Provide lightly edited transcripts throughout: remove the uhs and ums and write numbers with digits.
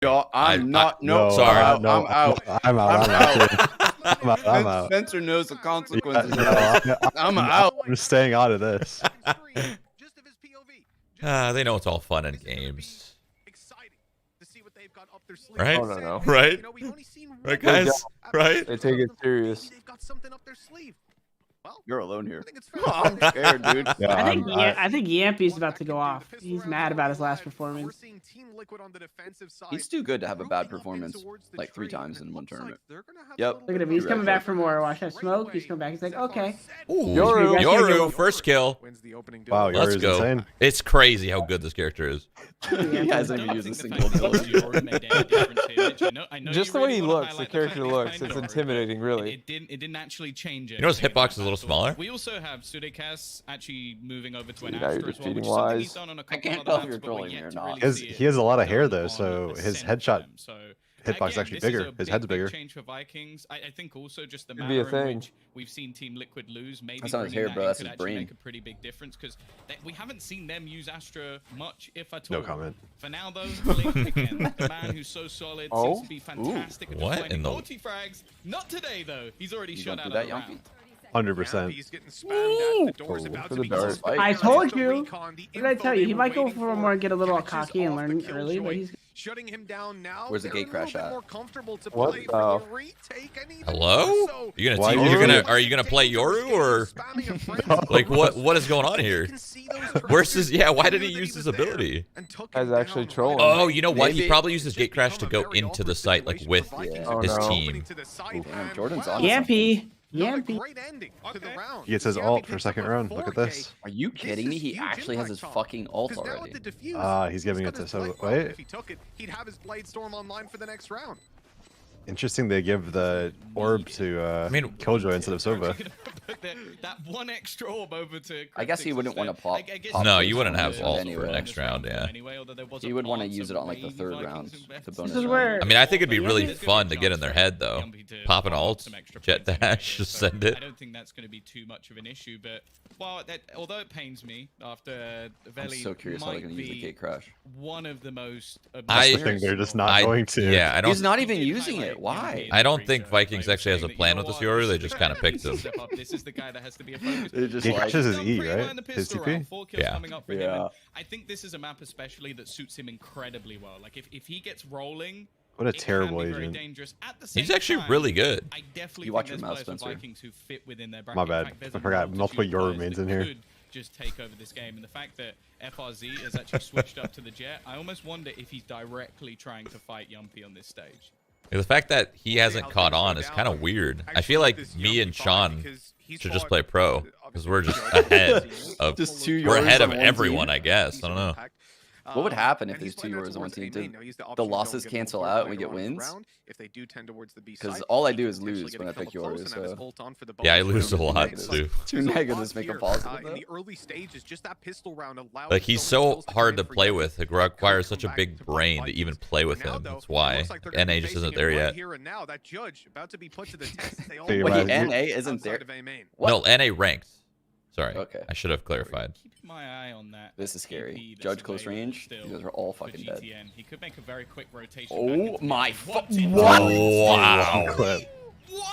No, I'm not. No, sorry. I'm out. I'm out. I'm out. Spencer knows the consequences. Yeah, I'm out. I'm just staying out of this. They know it's all fun and games. Right? Right? Oh, no. Right? Right, guys? Right? They take it serious. You're alone here. I'm scared, dude. Yeah, I think Yampy's about to go off. He's mad about his last performance. He's too good to have a bad performance like 3 times in one tournament. Yep. Look at him. He's coming back for more. Watch that smoke. He's coming back. He's like, okay. Ooh, Yoru. Yoru, first kill. Wow, Let's Yoru's go. insane. It's crazy how good this character is. He hasn't even used a single ability. Just the way he looks, the character looks, it's intimidating, really. It didn't actually change it. You know his hitbox is a little smaller? We also have Sudekas actually moving over to an Now you're Astra as well, which repeating is something he's lies. done on a I couple can't of tell other if you're maps, but we're trolling me yet or to not. really see He has a lot of it hair done though, on so the his center headshot of them. So hitbox again, actually this is bigger. a His head's big bigger. change for Vikings. I think also just the Could be a manner in thing. which we've seen Team Liquid lose. Maybe That's not his bringing hair, bro, that in that's could his actually brain. make a pretty big difference because we haven't seen them use Astra much, if at all. No comment. For now, though, Blink again, the man who's so solid, seems to be fantastic. at just What finding in the- multi-frags. Not today, though. He's already You shut don't out do of that, the Yumpy? round. 100%. For the dart. I told you. What did I tell you? He might go for more and get a little cocky and learn early, but he's. Shutting him down now. Where's the gate crash at? What the- Hello? You Why gonna Yoru? are you gonna play Yoru or like what is going on here? Where's his why did he use his ability? Guy's actually trolling. Oh, you know what? He Maybe- probably uses gate crash to go into the site like with Oh, his no. team. Damn, Jordan's on. Yampy. Yampy. He gets his ult for second round. Look at this. Are you kidding me? He actually has his fucking ult already. He's giving it to so wait. If he took it, he'd have his Blade Storm online for the next round. Interesting they give the orb to Killjoy instead of Sova. That one extra orb over to. I guess he wouldn't want to pop. No, you wouldn't have ult ult for next round, yeah. He would want to use it on like the 3rd round, the bonus This is round. where. I mean, I think it'd be really fun to get in their head though. Pop an ult, jet dash, just send it. I don't think that's going to be too much of an issue, but well, although it pains me after I'm Veli so curious how they're might gonna use the be gate crash. one of the most. I think they're just not going to. Yeah, I He's don't. not even using it. Why? I don't think Vikings actually has a plan with this Yoru. They just kind of picked him. This is the guy that has to be a focus. They're just Gate like, crash is his Done E, pretty well right? in the His pistol TP? round, 4 kills Yeah. coming up for him, Yeah. and I think this is a map especially that suits him incredibly well. Like if he gets rolling, What a it can terrible be very agent. dangerous. At the same He's actually time, really good. I definitely You think watch your there's mouth, players for Spencer. Vikings who fit within their bracket. My In bad. fact, there's I a forgot multitude multiple of Yoru players mains that in here. could just take over this game, and the fact that FRZ has actually switched up to the Jet, I almost wonder if he's directly trying to fight Yumpy on this stage. The fact that he hasn't caught on is kind of weird. I feel like me and Sean should just play pro because we're just ahead of Just 2 we're Yoru's ahead on of one everyone, team. I guess. I don't know. What would happen if there's 2 Yoru's on one team? The losses cancel out and we get wins? Because all I do is lose when I pick Yoru, so... Yeah, I lose a lot negatives. too. 2 negatives make a positive, though. In the early stages, just that pistol round allowed Like he's so hard to play with. It requires such a big brain to even play with him. That's why NA just isn't there yet. Wait, Wait, Right. NA isn't there? No, NA ranked. Sorry, Okay. I should have clarified. Keep my eye on that. This is scary. TP that's Judge close available range. still You guys are all for fucking dead. GTN. He could make a very quick rotation. Oh back into my the fu- What? did- what? Wow. Clip. What?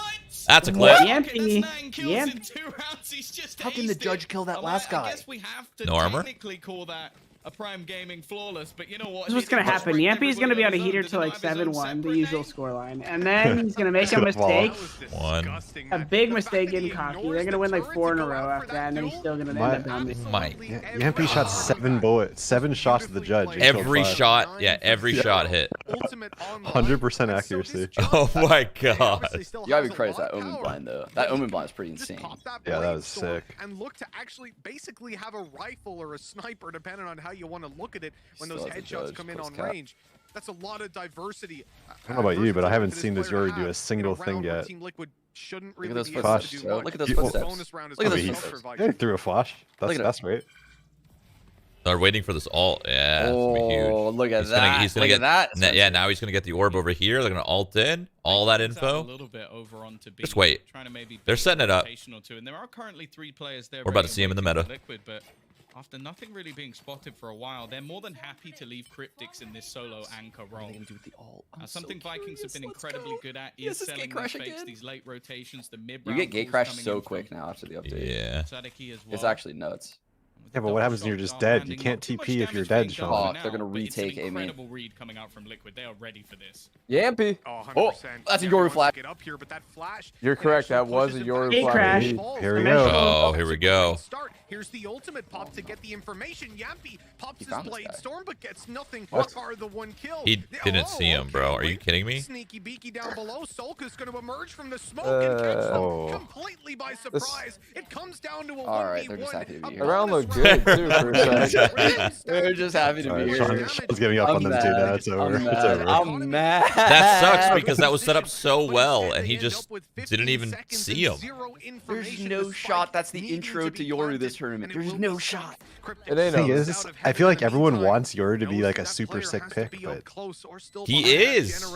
That's a clip. Okay, Yampy. that's 9 kills Yamp. in 2 rounds. He's just How can the aced judge it. kill that And last I guy? guess we have to No armor? technically call that a Prime Gaming flawless, but you know what? This is what's gonna happen. Yampy's gonna be on a heater till like 7-1, the usual scoreline, and then he's gonna make a Gonna fall. mistake, One. a big mistake getting cocky. They're gonna win like 4 in a row after that, and then he's still gonna end up dominating. My Yampy shot 7 shots at the judge. and killed every 5. shot, yeah, every shot hit. 100% accuracy. Oh my god. You gotta be credit to that Omen blind, though. That Omen blind is pretty insane. Yeah, that was sick. And look to actually basically have a rifle or a sniper, depending on how you want to look at it, when those Still has a headshots judge, come in close on cap. range. That's a lot of diversity. I don't know about you, but I haven't seen this Yoru do a single thing yet. Shouldn't Look at really those be able to footsteps, do bro. much. Look at those You- footsteps. Bonus round is Look at not those enough for footsteps. Vikings. Yeah, he threw a flash. Look at That's right. They're waiting for this ult. Yeah, it's gonna be huge. Oh, look at He's that. gonna, he's gonna Look get at that. Yeah, now he's gonna get the orb over here. They're gonna ult in all that A info. little bit over onto B, Just wait. trying to maybe They're setting it up. rotation or two, and there are currently 3 players there. We're about to ready see him in the and meta. waiting for Liquid, but After nothing really being spotted for a while, they're more than happy to leave Cryptics in this solo anchor role. Something Vikings have been incredibly good at is selling these fakes, these late rotations, the mid. You get gate crash so quick now after the update. Yeah. It's actually nuts. Yeah, but what happens when you're just dead? You can't TP if you're dead, Sean. They're gonna retake A main. Read coming out from Liquid. They are ready for this. Yampy. Oh, that's a Yoru flash. You're correct. That was a Yoru Gate flash. crash. Here we go. Oh, here we go. Here's the ultimate pop to get the information. Yampy pops his found this blade guy. storm, but gets nothing. What? Far the one kill. He didn't see him, bro. Are you kidding me? Sneaky beaky down below. Solka's going to emerge from the smoke and catch them completely by surprise. It comes down to a 1v1. All right, they're just happy to be here. Around look good too for a second. They're just happy to be Sean, here. Sean's giving up on them too. Now it's over. I'm It's mad. over. I'm mad. That sucks because that was set up so well, and he just didn't even see him. There's no shot. That's the intro to Yoru this tournament. There's no shot. It ain't The thing over. is, I feel like everyone wants Yoru to be like a super sick pick, but He is.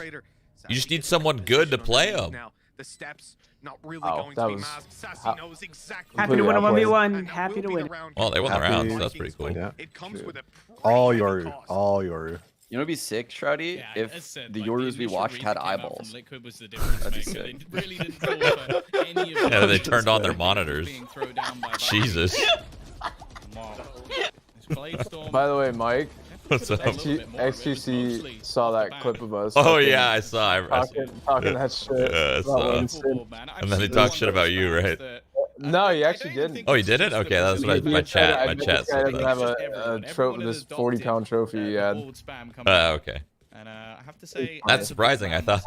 You just need someone good to play him. The steps not really Oh, going that to be was masked. Sassy knows exactly. Happy to win a Completely 1v1. Happy to win. Well, they won the Happy- round, so that's pretty cool. yeah. It comes with a All pretty Yoru, heavy cost. all Yoru. You know what'd be sick, Shroudy? If the Yorus we watched had eyeballs. Liquid was the difference That'd be maker. They sick. really didn't fall for any of Yeah, the they turned on their monitors. being thrown down by Jesus. Wow. This Blade Storm- By the way, Mike, What's up? XTC saw that clip of us. Oh fucking yeah, I saw. talking that shit. Yeah, I about saw. Winston. And then they talk shit about you, right? No, he actually didn't. Oh, he didn't? Okay, that's what my chat I bet this guy said doesn't that. have a trophy, this 40-pound trophy he had. Okay. And I have to say, That's surprising. I thought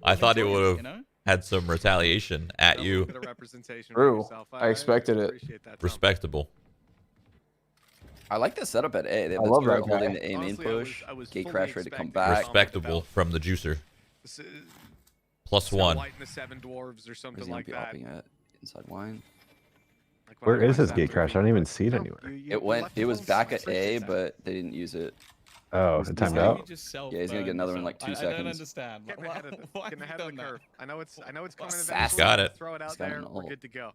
I thought he would have had some retaliation at you. True. I expected it. Respectable. I like the setup at A. They have I the love turret that holding guy. the A main Honestly, push. I was Gate fully crash ready to come expecting back. Respectable from the juicer. +1. White and the Seven Dwarves or something Where's he like gonna that. be hopping at? Inside wine. Like when Where I is his watched gate that crash? I don't even see it anywhere. It was back at A, but they didn't use it. Oh, it timed out. Yeah, he's gonna get another one in like 2 I don't seconds. understand. Getting ahead of Why getting have ahead you of the done curve. I know it's coming Sass. eventually. Got it. Throw it out He's got there. an We're ult. good to go.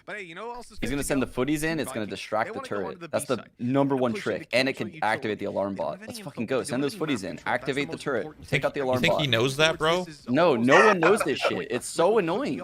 But hey, you know what else is He's good gonna to send go? the footies in. It's gonna Vikings. distract They the wanna go turret. onto the That's the B side. number one Push trick, into and it kill can you activate the kill. alarm If you bot. have Let's any fucking info, go. they Send do those any footies map in. control. That's the Activate the most turret. important Take out the thing. alarm You think bot. he knows that, bro? No, no one knows this shit. It's so annoying.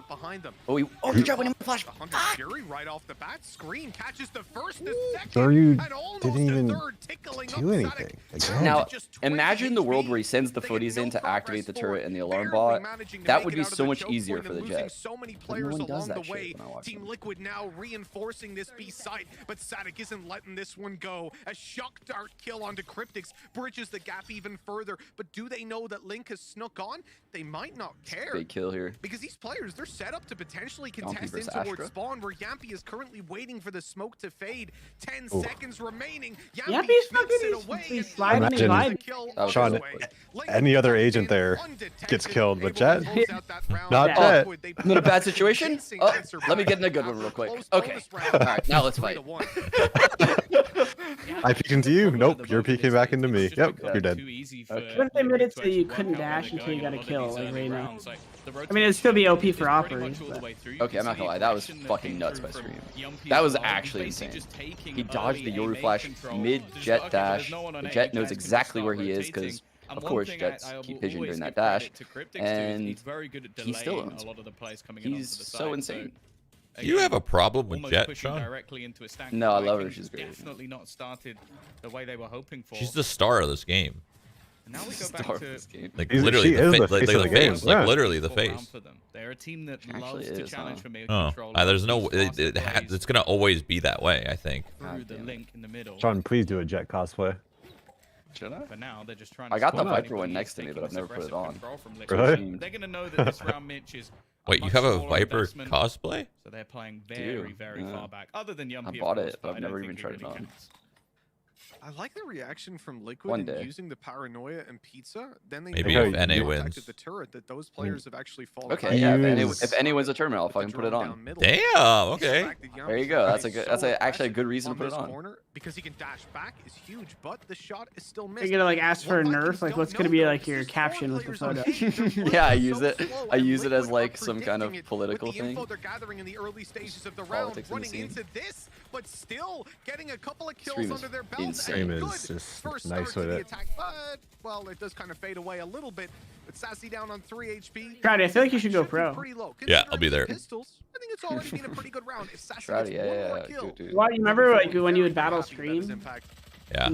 Oh, good job winning my flash. Fury right off the bat. Screen catches the first, the second, Zoryu and almost didn't the even third, tickling do up anything. Sadik. Again. Now, Just 20 imagine the world HP. where he sends the They had footies no in to progress activate the forward, turret and the alarm barely bot. managing to That make would it be out of so the much choke easier point for and the losing Jet. so many But players no one does along that the shit way. when I watch Team them. Liquid now reinforcing this B site, but Sadik isn't letting this one go. A shock dart kill onto Cryptics bridges the gap even further. But do they know that Link has snuck on? They might not care. Big kill here. Because these players, they're set up to potentially Yampy contest in versus towards Astra. spawn, where Yampy is currently waiting for the smoke to fade. 10 Ooh. seconds remaining. Yampy's takes fucking- it he's- away he's and sliding and gets the gliding. kill That was Sean, all the way. Link any other comes agent in there undetected, gets killed, but able to Jet? close out that round. Not Jet. Liquid, they I'm in a bad situation. chasing Oh, and survive. let me get in a good one real quick. Close Okay. bonus round. All right, now let's fight. 3-1. I peek into you. Nope, you're peeking back into me. Yep, you're dead. What if they made it so you couldn't dash until you got a kill, like right now? I mean, it'd still be OP for operators, but- Okay, I'm not gonna lie. That was fucking nuts by Scream. That was actually insane. He dodged the Yoru flash mid-jet dash. The Jet knows exactly where he is because, of course, Jets keep pigeon during that dash. And he still owns. He's so insane. You have a problem with almost Jet, pushing Sean? directly into a stack. No, I love her. Vikings She's great. Definitely not started the way they were hoping for. She's the star of this game. And now we go Star back of to this game. Like She literally is the the face, face of the game, like yeah. literally the full round face. for them. They're a team that She actually loves to is, challenge huh? for mid Oh, control. there's no. Loves It, fast plays it's gonna always be that way, I think. through God the damn it. link in the middle. Sean, please do a Jet cosplay. Should I? But now they're just trying. I got to the stop Viper anybody one next to me, taking but I've this never put it aggressive on. control from Liquid. Really? They're gonna know that this round Mitch is. a Wait, you much have a smaller Viper investment, cosplay? So they're playing do, very, very yeah. far back. Other than Yumpy, I of bought course, it, but I've I don't never think even it tried it really on. counts. I like the reaction from Liquid One in day. using the paranoia and pizza. Then they Maybe know if that NA they wins. protected the turret, that those players have actually fallen. Okay, back. yeah. Use- If any wins a tournament, I'll With the fucking put it drone on. down middle. Damn. Okay. Distracted Yampy There you go. That's a is good. so That's actually a aggressive good reason to put this it on. corner because he can dash back is huge, but the shot is still missed. You're gonna like ask for a What nerf? Vikings Like, don't what's gonna know, be though, like is your there's 4 caption with the players on photo? stage. Their play Yeah, I is use so it. slow, I and use it as Liquid like are some kind of predicting it political with the thing. info they're gathering in the early stages of the round, Politics in the running scene. into this but still getting a couple of kills under their belt. Stream is just nice with it. Attack, but, well, it does kind of fade away a little bit. But Sassy down on 3 HP. Shroud, I feel like you should go pro. Yeah, I'll be there. Pistols, I think it's already been a pretty good round. If Sassy Shroud, gets one more kill, dude. Why, you remember like when you would battle Scream? Yeah.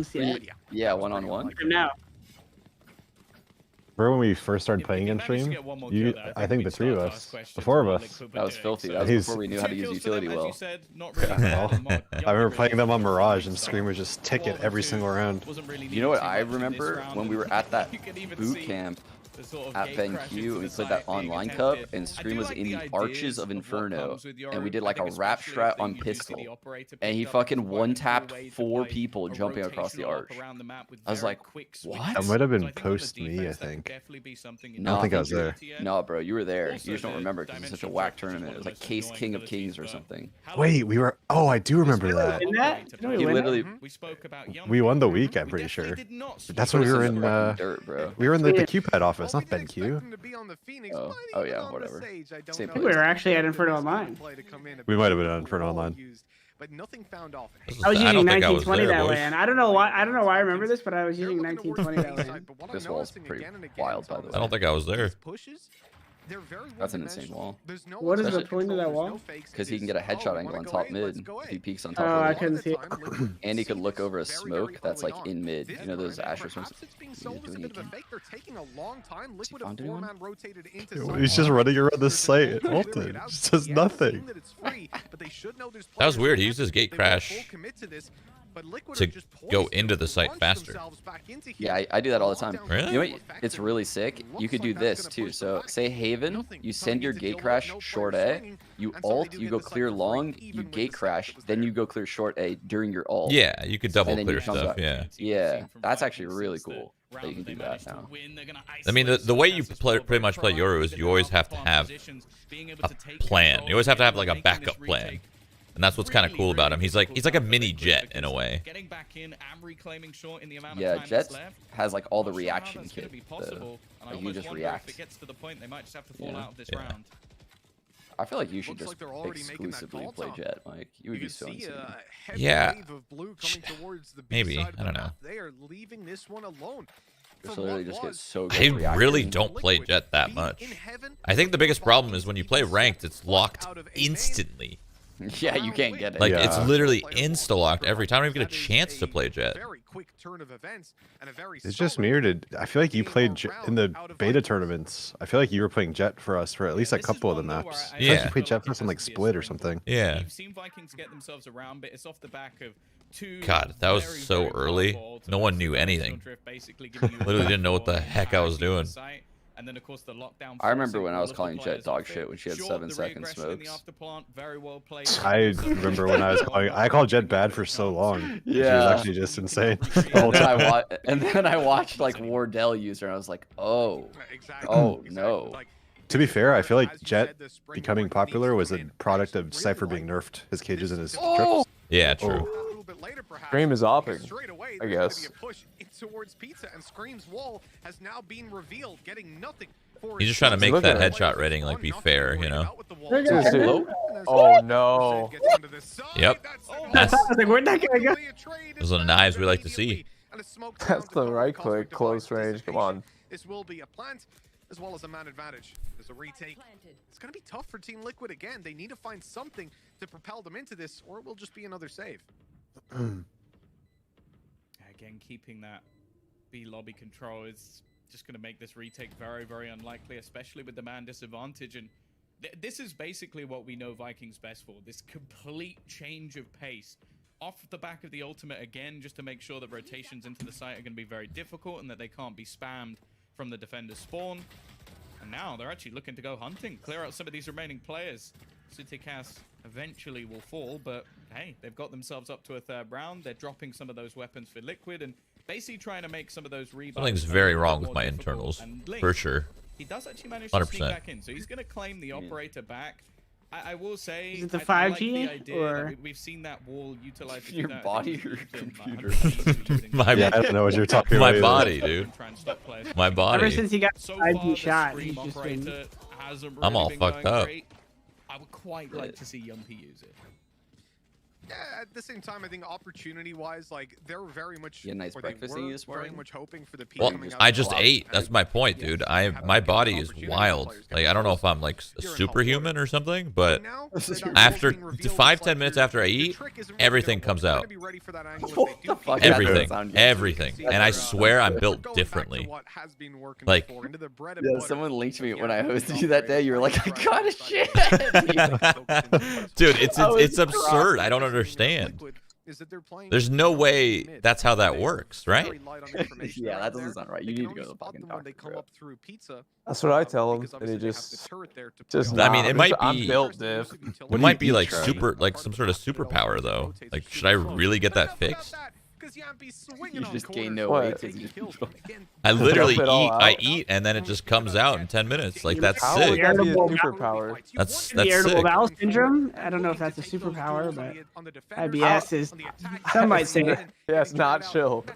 Yeah, one-on-one. Now. Remember when we first started playing in stream? I think the 3 of us, the 4 of us. That was filthy. That was before we knew how to use utility well. I remember playing them on Mirage, and Scream was just ticket every single round. You know what I remember? When we were at that boot camp at BenQ, and we played that online cup, and Scream was in the Arches of Inferno, and we did like a wrap strat on pistol, and he fucking one-tapped 4 people jumping across the arch. I was like, what? That might have been post me, I think. I don't think I was there. No, bro, you were there. You just don't remember because it's such a whack tournament. It was like Case King of Kings or something. Wait, we were. Oh, I do remember that. He literally. We won the week, I'm pretty sure. That's when we were in. Dirt, bro. We were in the QPad office, not BenQ. Oh yeah, whatever. Same We were actually at Inferno Online. We might have been on Inferno Online. But nothing found off. I was using 1920 that way, and I don't know why. I don't know why I remember this, but I was using 1920 that way. This wall's pretty wild, by the way. I don't think I was there. That's an insane wall. What is the point of that wall? Because he can get a headshot angle on top mid if he peeks on top Oh, of I it. couldn't see it. And he could look over a smoke that's like in mid. You know those Asher smokes? He's just running around the site and ulted. Just does nothing. That was weird. He used his gate crash to go into the site faster. Yeah, I do that all the time. Really? You know what? It's really sick. You could do this too. So say Haven, you send your gate crash short A, you ult, you go clear long, you gate crash, then you go clear short A during your ult. Yeah, you could double And then clear you come stuff. back. Yeah. Yeah, that's actually really cool that you can do that now. I mean, the way you pretty much play Yoru is you always have to have a plan. You always have to have like a backup plan. And that's what's kind of cool about him. He's like a mini Jet in a way. Yeah, Jet has like all the reaction kit. Like you just react. Yeah. I feel like you should just exclusively play Jet, Mike. You would be so insane. Yeah. Maybe. I don't know. They are leaving this one alone. Just literally just get so good I reaction. really don't play Jet that much. I think the biggest problem is when you play ranked, it's locked instantly. Yeah, you can't get it. Like, it's literally insta-locked every time. I don't even get a chance to play Jet. It's just me, or I feel like you played in the beta tournaments. I feel like you were playing Jet for us for at least a couple of the maps. I feel like you played Jet for us on like Split or something. Yeah. God, that was so early. No one knew anything. Literally didn't know what the heck I was doing. And then, of course, the lockdown. I remember when I was calling Jet dog shit when she had 7-second smokes. I remember when I called Jet bad for so long. Yeah. She was actually just insane. And then I watched like Wardell use her, and I was like, oh no. To be fair, I feel like Jet becoming popular was a product of Cypher being nerfed his cages and his trips. Yeah, true. Scream is opping, I guess. Towards Pizza, and Scream's wall has now been revealed, getting nothing. He's just trying to make that headshot rating like be fair, you know? Oh no. Yep. Where'd that guy go? Those are the knives we like to see. That's the right click, close range. Come on. This will be a plant as well as a man advantage. There's a retake. It's going to be tough for Team Liquid again. They need to find something to propel them into this, or it will just be another save. Again, keeping that B lobby control is just going to make this retake very, very unlikely, especially with the man disadvantage. And this is basically what we know Vikings best for, this complete change of pace. Off the back of the ultimate again, just to make sure that rotations into the site are going to be very difficult and that they can't be spammed from the defender's spawn. And now they're actually looking to go hunting, clear out some of these remaining players. Citycast eventually will fall, but hey, they've got themselves up to a third round. They're dropping some of those weapons for Liquid and basically trying to make some of those rebounds. Something's very wrong with my internals, for sure. He does actually manage to 100%. sneak back in, so he's going to claim the operator back. I will say, is it the 5G like the idea or we've seen that wall utilized your body or your computer? I don't know what you're talking my about. body, dude. My body. Ever since he got so 5G shot, he's just been... I'm all fucked up. I would quite like to see Yumpy use it. Yeah, at the same time, I think opportunity-wise, like they're very much. You had a nice or they breakfast were you this very morning? much hoping for the peak Well, coming out I of just the ate. block. That's my point, dude. My body is wild. Like I don't know if I'm like superhuman or something, but after 5-10 minutes after I eat, everything comes out. What the fuck? Everything. And I swear I'm built differently. Like, yeah, someone linked me when I hosted you that day. You were like, I got a shit. dude, it's absurd. I don't understand. There's no way that's how that works, right? Yeah, that doesn't sound right. You need to go to the fucking doctor, bro. That's what I tell him, and he just I mean, it might I'm be. built, Div. It might be like like some sort of superpower though. Like, should I really get that fixed? You just gain no What? weight. 'Cause you just- I literally Dump it all eat. I out? eat, and then it just comes out in 10 minutes. Like that's How sick. would that be a Irritable superpower? That's irritable sick. bowel syndrome. I don't know if that's a superpower, but IBS is. Some might say it. Yeah, it's not chill.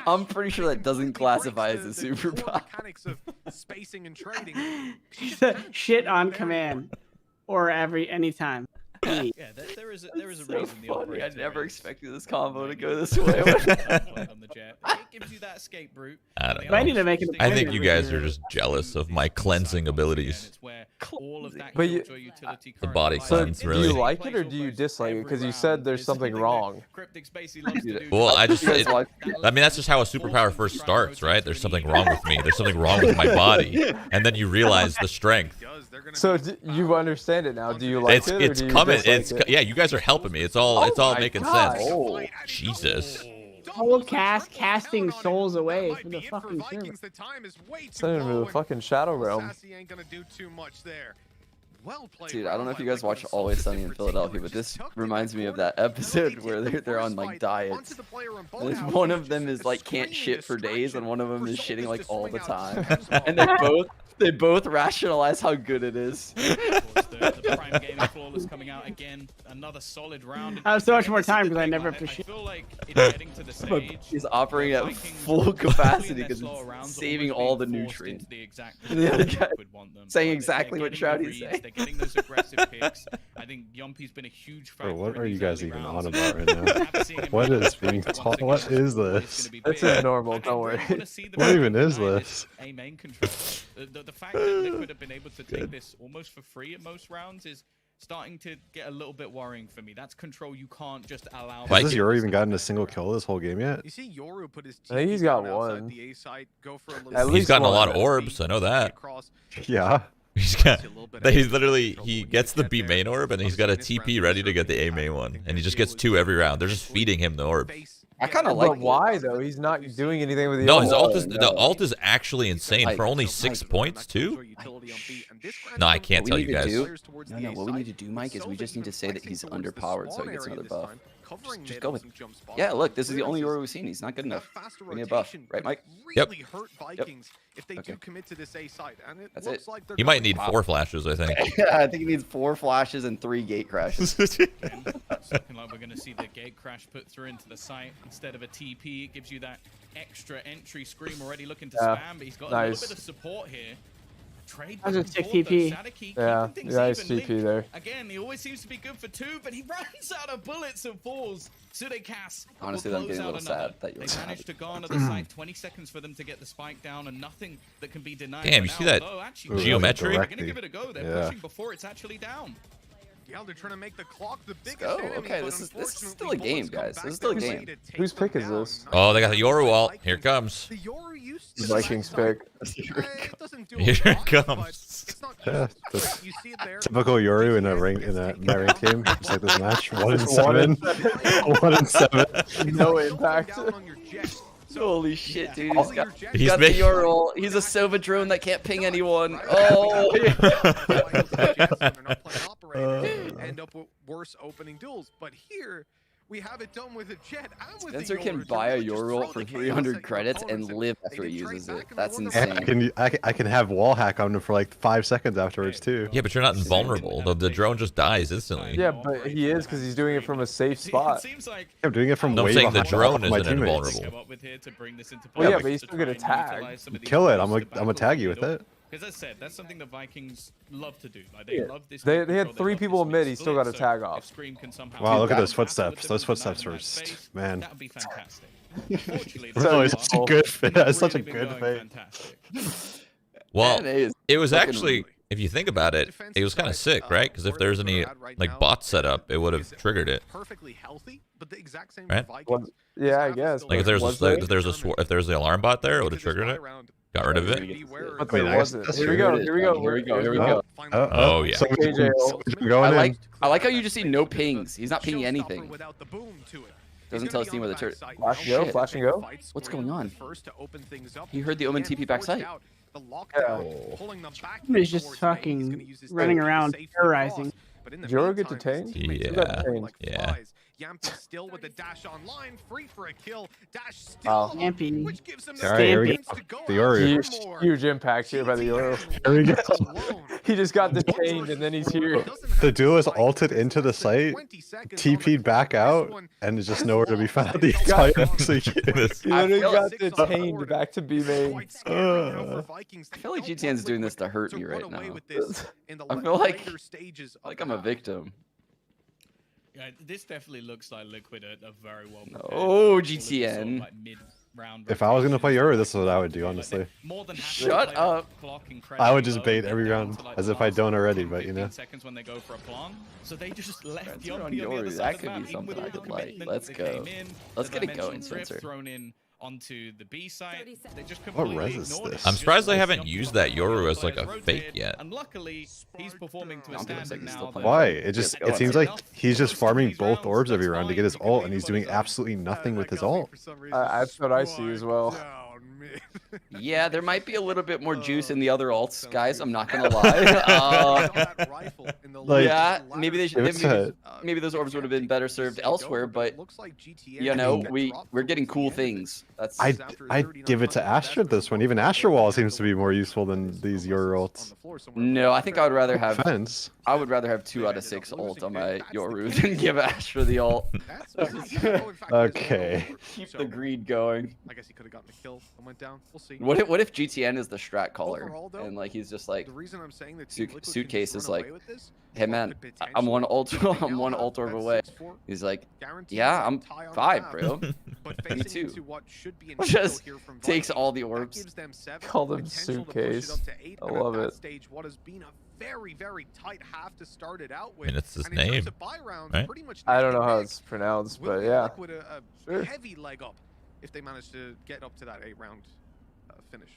I'm pretty sure that doesn't classify as a superpower. Shit on command, or anytime. Yeah, there is a So reason the funny. I operator never is- expected this combo to go this way. on the jet. It gives you that escape route. I don't But I need know. to make it. I think you guys are just jealous of my cleansing abilities. But you- The body So cleanse, do really. you like it or do you dislike it? Because you said there's something wrong. Well, I just. You guys watch- I mean, that's just how a superpower first starts, right? There's something wrong with me. There's something wrong with my body, and then you realize the strength. So you understand it now? Do you like it? It's or do you coming. dislike it? Yeah, you guys are helping me. It's all my making God. sense. Oh, Jesus. Whole casting souls away from the fucking server. Send him to the fucking Shadow Realm. dude, I don't know if you guys watch Always Sunny in Philadelphia, but this reminds me of that episode where they're on like diets. And one of them is like can't shit for days, and one of them is shitting like all the time. And they both rationalize how good it is. The prime game of Flawless coming out again. Another solid round. I have so much more time because I never have to I shit. feel like it's getting to the stage. He's operating at Vikings full capacity because between their slower it's rounds, saving almost all the being forced nutrients. into the exact The other guy would want them. saying But exactly they're what getting the Shroudy's reads, saying. They're getting those aggressive picks. I think Yumpy's been a huge factor. Bro, what in are you these guys early even rounds. on about right now? After seeing him What play is this being once taught? again, What it's is gonna this? be This big. is normal, I don't really worry. wanna see them What even behind is this this? A main control. The fact that they could have been able to take this almost for free at most rounds is starting to get a little bit worrying for me. That's control you can't just allow. Has this Euro even gotten a single kill this whole game yet? You see Yoru put his I think he's got TP outside one. the A side, go for a little At He's least gotten a one. lot of orbs. I know that. across. Yeah. He's got. He's literally he gets the B main orb and he's got a TP ready to get the A main one, and he just gets 2 every round. They're just feeding him the orb. I kind of But like. why though? He's not doing anything with the No, his ult. ult is the ult is actually insane for only 6 points too. No, I can't What tell we you need to guys. do- No, what we need to do, Mike, is we just need to say that he's underpowered so he gets another buff. Just go with. Yeah, look, this is the only Yoru we've seen. He's not good enough. We need a buff, right, Mike? Yep. Really hurt Vikings if they do commit to this A side, and it That's looks it. like they're He might going need 4 flashes, I think. Yeah, I think he needs 4 flashes and 3 gate crashes. It's looking like we're going to see the gate crash put through into the site instead of a TP. It gives you that extra entry. Scream already looking to Yeah, spam, but he's got a nice. little bit of support here. Trade That was a back and sick forth, but TP. Sadiki keeping Yeah, things nice even. TP Link, there. Again, he always seems to be good for 2, but he runs out of bullets and falls. Sudekas Honestly, will I'm close getting a out little another. sad that you're They sad. managed to garner the site. 20 seconds for them to get the spike down, and nothing that can be denied. Damn, you for see now, that although actually, Ooh, that was geometry? They're directly. going to give it a go. They're Yeah. pushing before it's actually down. Yeah, they're trying to make the clock the biggest go. enemy, Okay, but this is unfortunately, still a game, bullets come guys. back This is still a their game. way to take Whose them pick is down. this? Oh, they got the Yoru ult. Here it comes. The Yoru used The to Vikings backside. pick. It doesn't do a Here it lot, but comes. it's not Yeah, just- that's you see it there. typical Yoru in a my ranked game. Just like this match. 1-7. 1-7. No impact. Down on your jet. Holy shit, dude. All He's got, your He's got the making- Yoru. He's a Sova drone that can't ping anyone. Oh, end up with worse opening duels. But here we have it done with a jet and with Spencer the can Yoru. buy a They really just Yoru throw ult for the chaos 300 at your credits opponents, and live they after he trade uses back it. and they That's won the insane. fight. I can have wall hack on him for like 5 seconds afterwards too. Yeah, but you're not invulnerable. The drone just dies instantly. Yeah, but he is because he's doing it from a safe spot. It seems like I'm doing it from No, I'm way saying the behind drone off my isn't teammates. invulnerable. come up with here to bring this into Well, play. yeah, but he's To still try gonna and tag. utilize some of these Kill it. players I'm to gonna battle tag the you with middle. it. Because as I said, that's something the Vikings love to do. Like they love this. They control, had 3 love people this in mid. He mix still got a split, tag so off. if Scream can somehow Wow, look at do those that footsteps. with Those them footsteps in were that space, man. that would be fantastic. Unfortunately, Really, this such a far, good fit. That's such a really been good going fit. fantastic. Well, Man, it was fucking- actually, if you think about it, it was kind of sick, right? Because if there's any like bots set up, it would have triggered it. Perfectly healthy, but the exact same Right? Vikings. Yeah, I guess. Like if there's was a, there? if there's the alarm bot there, it would have triggered it. Got rid of it. But Wait, there I guess wasn't. that's Here we true. go. Here we go. Here we go. Here we Oh, go. Oh, yeah. So KJ. going I like how you just see no pings. He's not pinging anything. Doesn't tell us where the turret. Flash and go. Shit. Flash and go. What's going on? He heard He the Omen TP backside. He's just fucking running around terrorizing. Joro get detained? Yeah. Yeah. Yampy still with the dash online, free for a kill. Dash still Wow. Yampy. which gives them All right, here we chance go. to The Yoru. Huge impact here by the Euro. Here we go. He just got detained and then he's here. The duo is ulted into the site, TP'd back out, and is just nowhere to be found the entire execution. He literally got detained back to B main. I feel like GTN's doing this to hurt me right now. I feel like I'm a victim. Yeah, this definitely looks like Liquid are very well prepared. Oh, for this GTN. sort of, like, mid-round If I was gonna play Yoru, rotation. this is what I would do, Like, honestly. they're more than happy to Shut play up. the clock I would incredibly just low. bait They're every down round to, like, as the if I last don't already, 10, but you know. 15 seconds when they go for a plan. So they just left Sensor on Yumpy on the Yoru, other that side of could the be map, even something with I all could the like. commitment Let's that go. came in, Let's the get it going, dimensional drift Sensor. thrown in onto the B site. They just What completely res is ignored it. this? I'm surprised they Just haven't jumped used on that the other Yoru as like a players' fake rotate, yet. And luckily, he's performing to a Don't think standard he's now. still that- Why? It just Yeah, it seems that's like he's just farming both orbs every round to get his ult, and he's doing absolutely nothing with his ult. That's what I see as well. Yeah, there might be a little bit more juice in the other alts, guys. I'm not gonna lie. Like, Yeah, maybe they should. it's Maybe those orbs would have been better served elsewhere, but you know, we're getting cool things. That's I'd give it to Astra this one. Even Astra Wall seems to be more useful than these Yoru ults. no. I think I would rather have. Offense. I would rather have 2 out of 6 ult on my Yoru than give Astra the ult. Okay. Keep the greed going. I guess he could have gotten a kill and went down. We'll see. What if GTN is the strat caller Overall, though, and like he's just like, The reason I'm saying that Suitcase is like, hey man, I'm one ult, I'm one ult orb away. He's like, yeah, I'm 5, bro. Me too. Just takes all the orbs. Call them Suitcase. I love it. What has been a very, very tight half to start it out I with. mean, it's his And in terms name, of buy rounds, right? pretty much I don't know neck how and it's neck. pronounced, Will but give yeah. Liquid a Sure. heavy leg up if they manage to get up to that 8-round finish.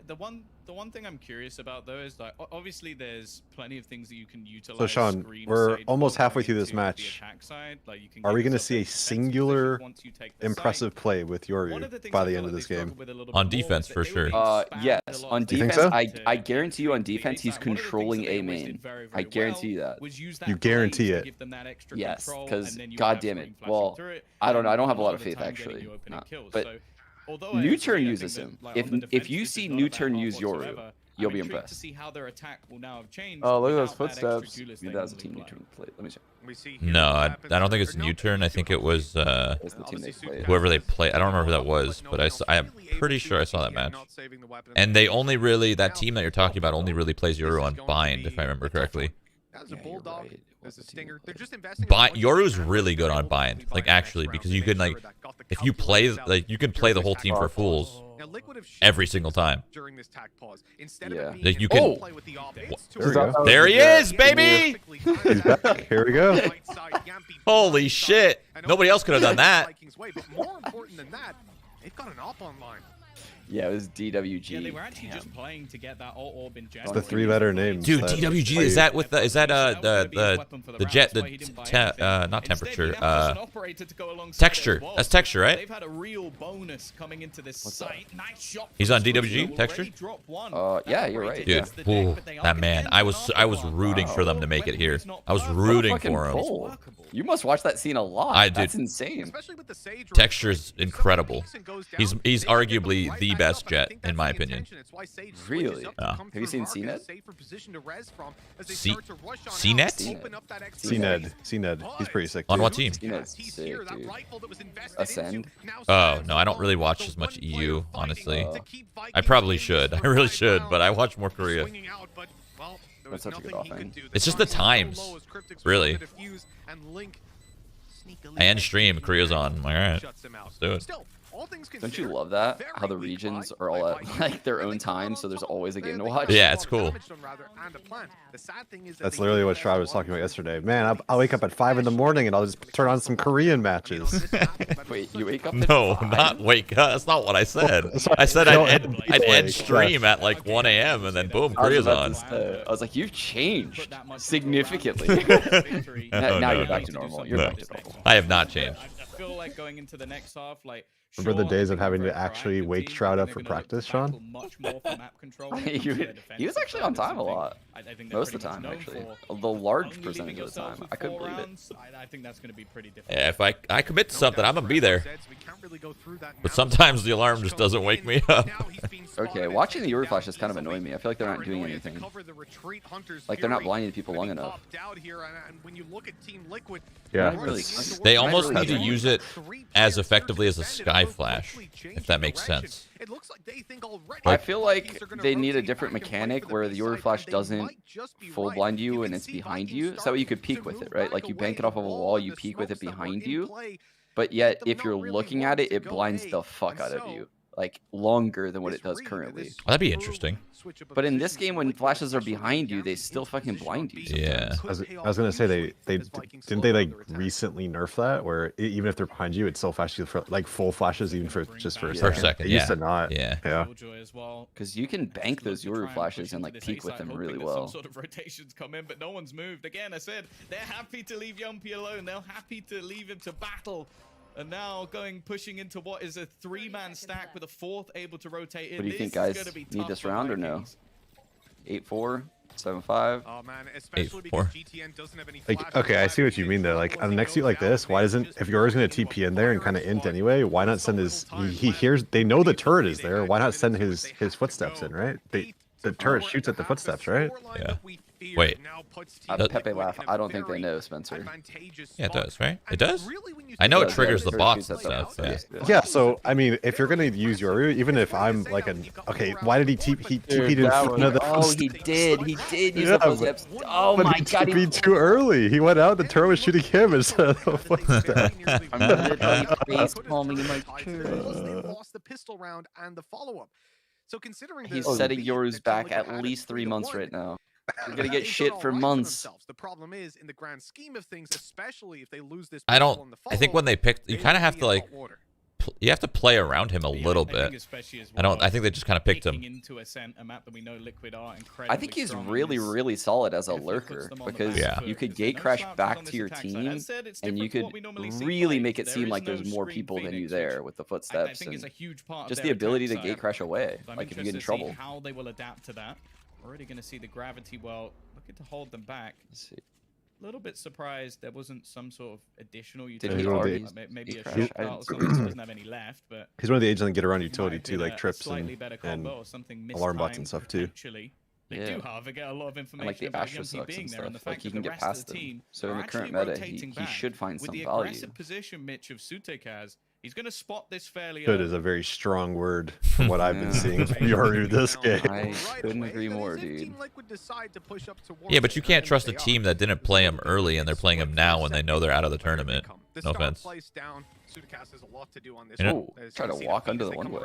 The one thing I'm curious about though is like obviously there's plenty of things that you can utilize. So Sean, Scream we're side almost going halfway through this into the match. attack side. Like, you can Are get we going to yourself see a in defensive singular position once you take the impressive site. play with One of Yoru the things by I the feel end like of they this game? struggled with a little bit On more defense, was that for they sure. were being Yes, spammed on a lot You think defense, so? I guarantee you on defense he's One of the things controlling that they A always did main. very, I very guarantee well that. was use that You play guarantee to it? give them that extra Yes, control, because and then you god have damn Scream it. flashing Well, through it, I don't know. I don't have a most lot of the faith time getting actually. you opening kills. But So, although I New agree, Turn I uses think him. that, like, If on the if defense, you this see is not New a bad Turn half use Yoru, whatsoever. you'll I'm be intrigued impressed. to see how their attack will now have changed Oh, look at those without that extra footsteps. duelist Maybe they that was a team normally New play. Turn play. Let me see. We see here No, what I happens don't think if it's they're not U-turn. I think it was That's the team they played. whoever they play. I don't remember who that was, but I'm pretty sure I saw that match. And they only really, that team that you're talking about only really plays Yoru on bind, if I remember correctly. As a Yeah, you're bulldog, right. as a stinger, they're just investing. Yoru's really good on bind, like actually, because you can like, if you play, like you can play the whole team for fools every single time. during this tack pause. Instead Yeah. of it Like, you being can- play with the op, There it's we go. There he is, baby! He's back. Here we go. Holy shit! Nobody else could have done that. But more important than that, they've got an op online. Yeah, it was DWG. Yeah, they were actually Damn. just playing to get that orb in It's the 3-letter names. Dude, that DWG play- is that with the the jet not temperature texture. That's texture, right? They've had a real bonus coming into this site. Nice shot. He's on DWG texture? Yeah, you're right. Dude, ooh, that man. I was rooting for them to make it here. I was rooting for him. Pull. You must watch that scene a lot. I did. That's insane. Especially with the Sage Texture's incredible. He's arguably the best Jet, in my opinion. Really? Yeah. Have you seen CNED? CNED. He's pretty sick. On too. what team? CNED's sick, dude. Ascend? Oh, no, I don't really watch as much EU, honestly. I probably should. I really should, but I watch more Korea. That's such a good offering. It's just the times, really. I end stream, Korea's on. I'm like, all right, let's do it. Don't you love that? How the regions are all at like their own time, so there's always a game to watch. Yeah, it's cool. That's literally what Shroud was talking about yesterday. Man, I'll wake up at 5 in the morning and I'll just turn on some Korean matches. Wait, you wake up? At No, 5? not wake up. That's not what I said. I said I'd end stream at like 1 a.m. and then boom, Korea's on. I was like, you've changed significantly. No, now no, you're back no. to normal. You're No. back to normal. I have not changed. I feel like going into the next half, like. Remember the days of having to actually wake Shroud up for practice, Sean? He was actually on time a lot. Most of the time, actually. The large percentage of the time. I couldn't believe it. I think that's going to be pretty difficult. Yeah, if I commit to something, I'm gonna be there. But sometimes the alarm just doesn't wake me up. Okay, watching the Euro flash is kind of annoying me. I feel like they're not doing anything. Like they're not blinding people long enough. Yeah. Really, They almost need to use it as effectively as a Sky Flash, if that makes sense. I feel like they need a different mechanic where the Euro flash doesn't full blind you and it's behind you. So that way you could peek with it, right? Like you bank it off of a wall, you peek with it behind you. But yet, if you're looking at it, it blinds the fuck out of you. Like longer than what it does currently. That'd be interesting. But in this game, when flashes are behind you, they still fucking blind you. Yeah. I was gonna say they didn't they like recently nerf that where even if they're behind you, it still flashes you for like full flashes even for just for a For a second. second, It used yeah. to not. Yeah. Yeah. Because you can bank those Yoru flashes and like peek with them really well. Some sort of rotations come in, but no one's moved. Again, I said they're happy to leave Yumpy alone. They're happy to leave him to battle. And now pushing into what is a 3-man stack with a 4th able to rotate in. What do you think, guys? Need this round or no? 8-4, 7-5. Oh man, especially 8-4. because GTN doesn't have any Like, okay, I see what you mean though. Like on the next suit like this, why doesn't if Yoru's gonna TP in there and kind of int anyway, why not send his he hears they know the turret is there, why not send his footsteps in, right? The turret shoots at the footsteps, right? Yeah. Wait. Pepe laugh. I don't think they know, Spencer. Yeah, it does, right? It does? I know it triggers the bots and shoots stuff. at Yeah. them. Yeah, so I mean, if you're gonna use Yoru, even if I'm like an okay, why did he TP'd in front of the Oh, he did. He did use Yeah, the footsteps. Oh but my he god. TP'd too early. He went out, the turret was shooting him instead of the footsteps. I'm literally face palming in my They lost the pistol round and the follow-up. So considering He's this, setting the Yoru's back Gauntlet at had least 3 months 3-1. right now. You're gonna get They've shit done for all right months. themselves. The problem is, in the grand scheme of things, especially if they lose this I battle in the think when they picked, you they kind of will have be to in like, hot water. you have to play around him a little bit. I think they just kind of picked him. Into a map that we know Liquid are I think he's really solid as a lurker because Yeah. you could gate crash back to your team and you could really make it seem like there's more people than you there with the footsteps and just the ability to gate crash away, like if you get in trouble. How they will adapt to that. Already going to see the gravity well, looking to hold them back. Let's see. A little bit surprised there wasn't some sort of additional Did utility. he already Maybe a crash? shot dart or something, so he doesn't have any left, but He's one of the agents that get around might utility have too, been like a trips slightly better and combo or something alarm bots and mistimed stuff too. potentially. They Yeah. do, however, get a lot of And information like the about Astra Yumpy sucks being and there, and the stuff, like fact he that can the get rest of past the them. team So are in the current actually meta, rotating he back. should find With some the value. aggressive position Mitch of Sutek has, he's going to spot this fairly Good early. is a very strong word from what I've been seeing from Yoru this game. I couldn't agree more, dude. Yeah, but you can't trust a team that didn't play him early and they're playing him now when they know they're out of the tournament. No offense. You know? Ooh, try to walk under the one-way.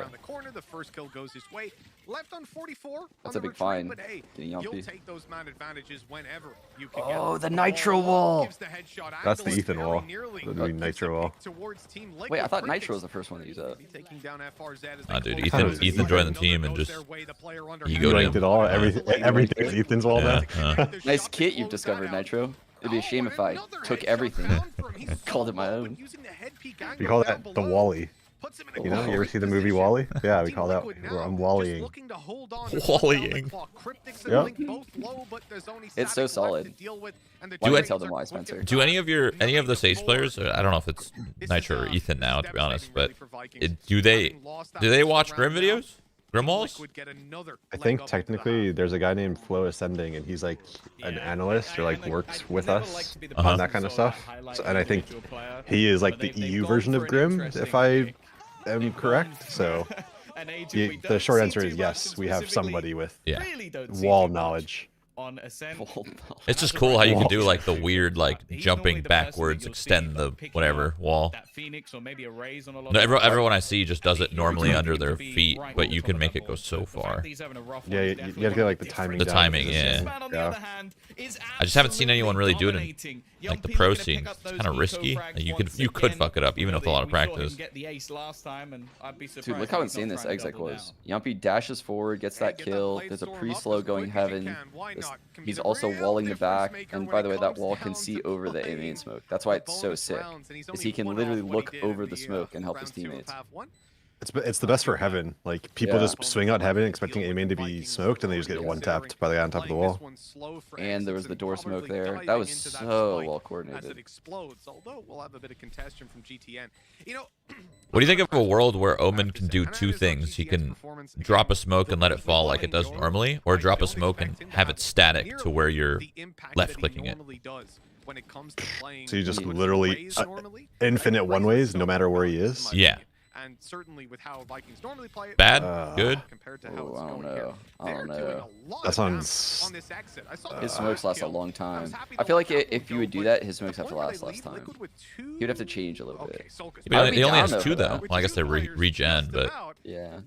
The first kill goes his way. Left on 44. That's on a the big retreat, find, but hey, getting you'll Yumpy. take those man advantages whenever you can Oh, get the them. nitro wall. Gives the headshot That's the angle, Ethan very wall. nearly The new gives nitro the wall. pick towards Team Liquid. Wait, I thought Cryptics Nitro was the first one to use that. taking down FRZ as Nah, they dude, close Ethan out. joined the team and Goes just their way, the player under egoed You him. ranked it all. Everything's Ethan's wall now. Yeah, Nice kit you've discovered, Nitro. It'd be a shame if I took everything, called it my own. We call that the Wally. You know, you ever see the movie Wally? Yeah, we call that. I'm Wallying. Wallying. It's so solid. Do Why I tell them why, Spencer? Do any of the Sage players? I don't know if it's Nitro or Ethan now, to be honest, but do they watch Grim videos? Grimwalls? Liquid get another I leg think up into the technically half. there's a guy named Flo Ascending, and he's like an analyst or like works with never us like to be the on Uh-huh. that kind of stuff. highlight So, and I think individual player, he is like but the they've EU gone version for of an Grim, interesting if I pick. am They've correct. gone So for an agent we the don't short see answer too is much, yes, and we have specifically somebody with Yeah. really don't see wall too much knowledge. on Ascent. It's just As a cool how you regular can do like the shooter, weird like he's normally jumping the person that backwards, you'll see, extend the like, picking whatever up wall. that Phoenix or maybe a Raze on a lot No, of everyone I see just does it He normally would under like their to be feet, right but on you top can of make that it go board. so The fact far. that he's having a rough one Yeah, is you definitely have to get one like of the timing The down. timing, for yeah. this This thing. man, on the Yeah. other hand, is I just haven't seen anyone really do it. dominating. Like the Yumpy pro looking to scene, pick up it's those kind of eco risky. frags Like, you once could again. fuck it up even with a lot of We saw him practice. get the ace last time, and I'd be surprised Dude, look if how he's not insane this trying to exec double was. down. Yumpy dashes forward, gets that Get kill. blade There's a storm up pre-slow as going quick as you heaven. can. Why not? Can be He's the also real walling the difference back. maker And when by it the way, that comes wall down can see to over the A main playing. smoke. That's why The it's so bonus sick. rounds, and he's Is only he can one literally off what he look did over in the smoke and help round his two of teammates. half one. It's the best for heaven. Like people Yeah. just swing out heaven expecting A main to be smoked, and they just get one tapped by the guy on top of the wall. And there was the door smoke there. That was so well As it coordinated. explodes, although we'll have a bit of congestion from GTN. You know, What do you think of a world where Omen can do two things? He can drop a smoke and let it fall like it does normally, or drop a smoke and have it static to where you're left clicking it. So you just literally infinite one ways, no matter where he is. Yeah. And certainly with how Vikings normally play it, Bad? Good? compared to how Oh, it's I don't going here. know. I They're don't doing know. a lot That of damage sounds- on this exit. I saw His the smokes first last a kill. long I was time. happy I the feel like whole if you go, would do but that, his the smokes have to point where last they less leave time. Liquid with two- He'd have to change a little Okay, bit. Sulcus He only down has though, two, though. though. Well, I guess they regen, but Yeah.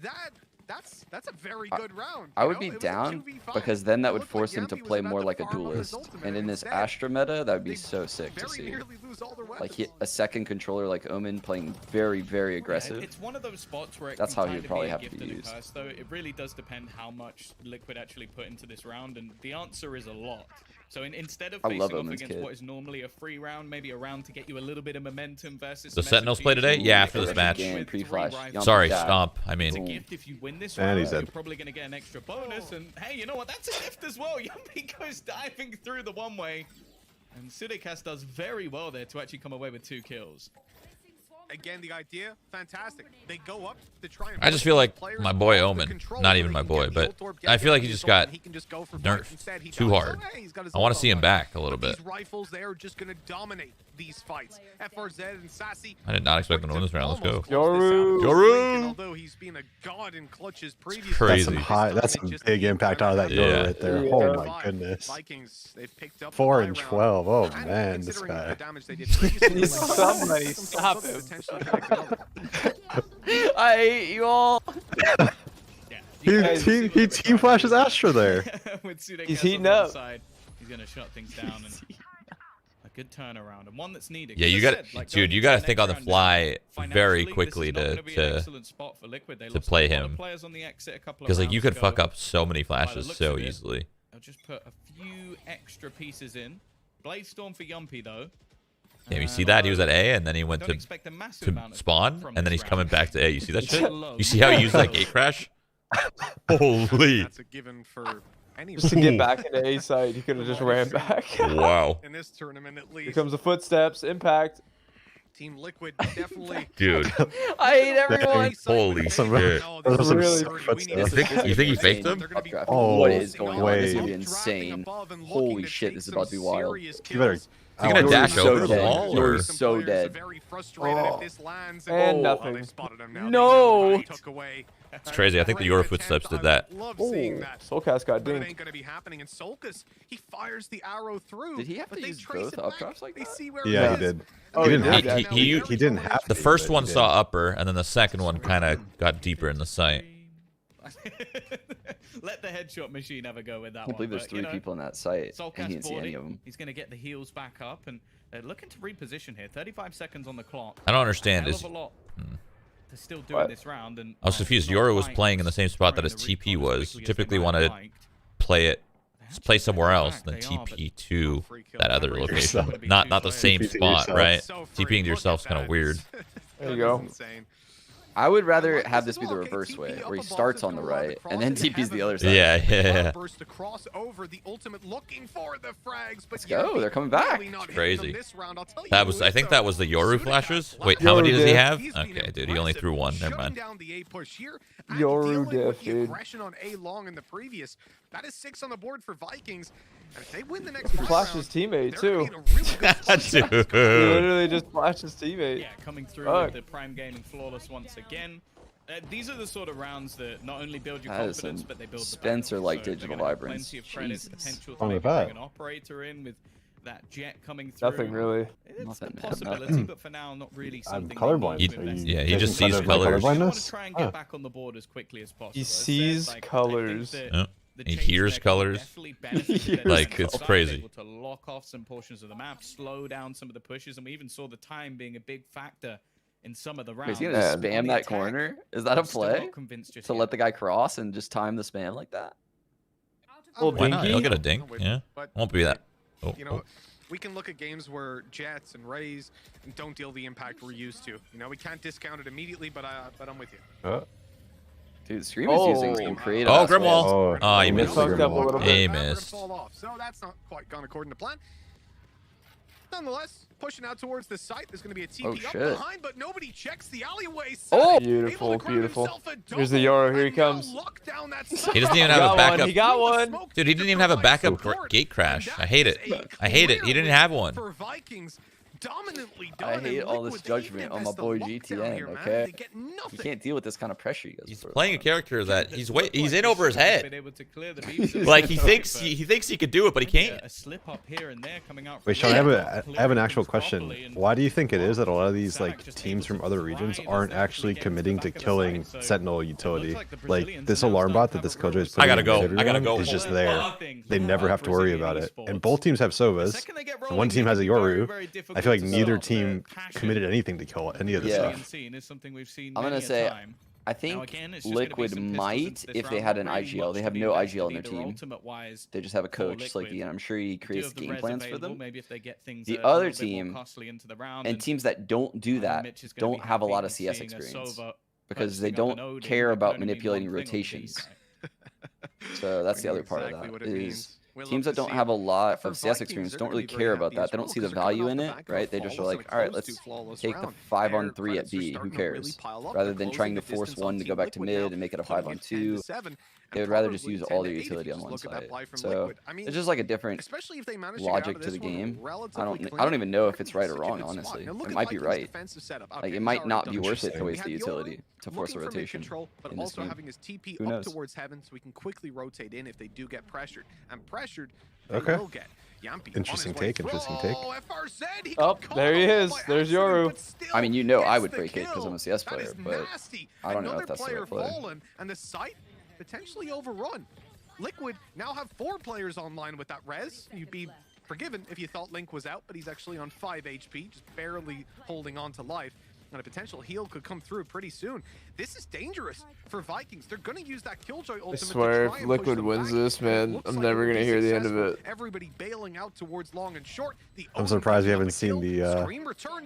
That's a very good round. I you would know? be It was a down 2v5. because then that It would looked force like him to Yampy was play about more to like a farm up his duelist. ultimate, And in this instead, Astra meta, that would be they so sick to very see. nearly lose all their Like weapons. a second controller like Omen playing very, very Yeah, aggressive. it's one of those spots where it That's can how he kind would of probably be a have to gift be and a used. curse, though. It really does depend how much Liquid actually put into this round, and the answer is a lot. So instead of I facing love off Omen's against kit. what is normally a free round, maybe a round to get you a little bit of momentum versus The some Sentinels play today? execution, Yeah, after this especially match. with Game, three pre-flash. rifles. Yum. sorry, Dad. stomp. I It's a mean, gift if you win this And round. he's You're dead. probably going to get an extra bonus, and hey, you know what? That's a gift as well. Yumpy goes diving through the one way, and Sudekas does very well there to actually come away with 2 kills. Again, the idea, fantastic. They go up to try and I just feel like players my boy off the Omen, control not so even they my can boy, get the but ult orb, I get feel like the he just ult orb, got and he can just go for nerfed fight. Instead, he too dies. hard. Oh, hey, he's got his I want ult to see him on. back a little But bit. These rifles, they are just going to dominate these fights. FRZ and Sassy. I did not expect them to win this round. Let's go. almost close this out. Yoru! Yoru! And although he's been a god in clutches previously, crazy. That's some big impact out of that Yeah. Yoru right there. Yeah. Oh my goodness. Vikings, they've picked up 4 the and high round. 12. Oh And man, this considering guy. the damage they did previously, Somebody some stop subs him. potentially could have gone. I hate you all. Yeah. He team flashes Astra there. With Sudekas He's on heating the other up. side, he's going to shut things down. And a good turnaround, and one that's needed. Yeah, you As I got, said, like, dude. going You into got to the think next on the round, fly very financially, quickly this is not to gonna be an excellent spot for Liquid. They lost play a lot of him. players on the exit a couple of because like you rounds could ago. fuck up so many By the flashes looks so of it, easily. I'll just put a few extra pieces in. Blade Storm for Yumpy though. Yeah, you see that he was at A and then he went Don't to expect a massive amount of spawn from and then this he's coming round. back to A. You see that shit? Low. You see how he used that gate crash? Holy! That's a given for any Just to get back into A side, he could have just ran back. Wow, in this tournament at Here least. comes the footsteps, impact. Team Liquid definitely. dude. I hate everyone. Holy Some- shit. those are some Really? sick footsteps. You think he faked them? Oh, what is going on? This is wait. gonna be insane. Holy shit, this is about to be wild. You better. Is he gonna You're dash so over the dead. wall? You're Or? so dead. Oh. And And nothing. No. No. It's crazy. I think the Euro footsteps did that. Oh, Soulcast got But it dinged. ain't gonna be happening. And Solkus, he fires the arrow through. Did he have but to they use trace both it up back. drops like They that? see where Yeah, it he is. did. Oh, he he didn't did have that. to. He didn't have to. The first but one he did. saw upper, and then the second one kind of got deeper in the sight. Let the headshot machine ever go with that I can't believe there's but, 3 you know, people in that site, and Soulcast he didn't see any boarding. of them. He's going to get the heals back up, and they're looking to reposition here. 35 seconds on the clock. I don't understand. Hell Is of a lot. They're still doing What? this round, and I was confused. Yoru was playing in the same spot that his TP was. Typically want to play somewhere else than TP to that other location. Not the same TP to spot, yourself. right? So free. TPing to Look yourself's at kind of that. weird. There you That is go. insane. I would rather have this be the reverse way, where he starts on the right and then TP's the other side. Yeah. Burst across over the ultimate, looking for the frags, but Let's go. They're coming back. Crazy. That was. I think that was the Yoru flashes. Wait, how many does he have? Okay, dude, he only threw one. Never mind. Yoru diff, dude. On A long in the previous. That is 6 on the board for Vikings. And if they win the next Flash his teammate too. Dude. He literally just flashed his teammate. Yeah, coming through with the Prime Gaming flawless once again. These are the sort of rounds that not only build your confidence, but they build Spencer like digital vibrance. Plenty of credit, potential to Oh, maybe bad. bring an operator in with that jet coming through. Nothing really. It's a possibility, but for now, not really I'm something. colorblind. He just sees colors. I want to try and get back on the board as quickly as possible. He sees colors. He hears colors. Like, it's crazy. Able to lock off some portions of the map, slow down some of the pushes, and we even saw the time being a big factor in some of the rounds. Is he gonna spam that corner? Is that a play? To let the guy cross and just time the spam like that? Why not? He'll get a dink. Yeah. Won't be that. You know, we can look at games where Jets and Rays don't deal the impact we're used to. You know, we can't discount it immediately, but I'm with you. Dude, Scream is using some creative. Oh, Grimwall. Oh, he missed. Fucked up a little bit. He missed. So that's not quite gone according to plan. Nonetheless, pushing out towards the site, there's going to be a TP up behind, but nobody checks the alleyway. Oh, beautiful, beautiful. Here's the Yoro. Here he comes. He doesn't even have a backup. He got one. Dude, he didn't even have a backup gate crash. I hate it. I hate it. He didn't have one. For Vikings, I hate all this judgment on my boy GTN, okay? You can't deal with this kind of pressure. He's playing a character that he's in over his head. Like he thinks he could do it, but he can't. Wait, Sean, I have an actual question. Why do you think it is that a lot of these like teams from other regions aren't actually committing to killing Sentinel utility? Like this alarm bot that this Killjoy is putting is just there. They never have to worry about it. And both teams have Sovas. And one team has a Yoru. I feel like neither team committed anything to kill any of this stuff. I'm gonna say, I think Liquid might if they had an IGL. They have no IGL in their team. They just have a coach, Slicky, and I'm sure he creates game plans for them. The other team, and teams that don't do that, don't have a lot of CS experience because they don't care about manipulating rotations. So that's the other part of that is teams that don't have a lot of CS experience don't really care about that. They don't see the value in it, right? They just are like, all right, let's take the 5-on-3 at B. Who cares? Rather than trying to force one to go back to mid and make it a 5-on-2, they would rather just use all their utility on one side. So it's just like a different logic to the game. I don't even know if it's right or wrong, honestly. It might be right. Like it might not be worth it to waste the utility to force a rotation in this game. Who knows? Towards heaven, so we can quickly rotate in if they do get pressured. And pressured, they will get. Interesting take. Interesting take. Oh, there he is. There's Yoru. I mean, you know I would break it because I'm a CS player, but I don't know if that's the right play. And the site potentially overrun. Liquid now have 4 players online with that res. You'd be forgiven if you thought Link was out, but he's actually on 5 HP, just barely holding on to life. And a potential heal could come through pretty soon. This is dangerous for Vikings. They're going to use that Killjoy ultimate. I swear, if Liquid wins this, man, I'm never going to hear the end of it. Everybody bailing out towards long and short. I'm surprised we haven't seen the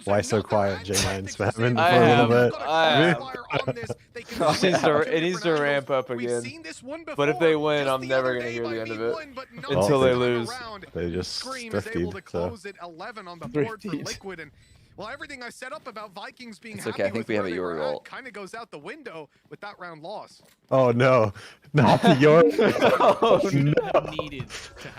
Why So Quiet J9 spamming I for a little bit. It needs to ramp up again. But if they win, I'm never going to hear the end of it until they lose. They just thrifted. So. Well, everything I set up about Vikings being okay. I think we have a Yoru ult. Kind of goes out the window with that round loss. Oh no, not the Yoru. Oh no.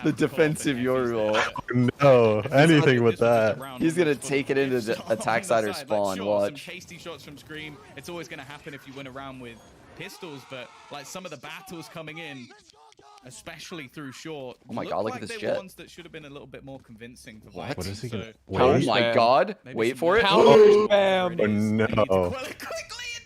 The defensive Yoru ult. No, anything with that. He's gonna take it into the attack side or spawn. Watch. Hasty shots from Scream. It's always gonna happen if you win a round with pistols, but like some of the battles coming in, especially through short. Oh my god, look at this jet. Ones that should have been a little bit more convincing for what? What is he gonna? Oh my god! Wait for it. Oh no!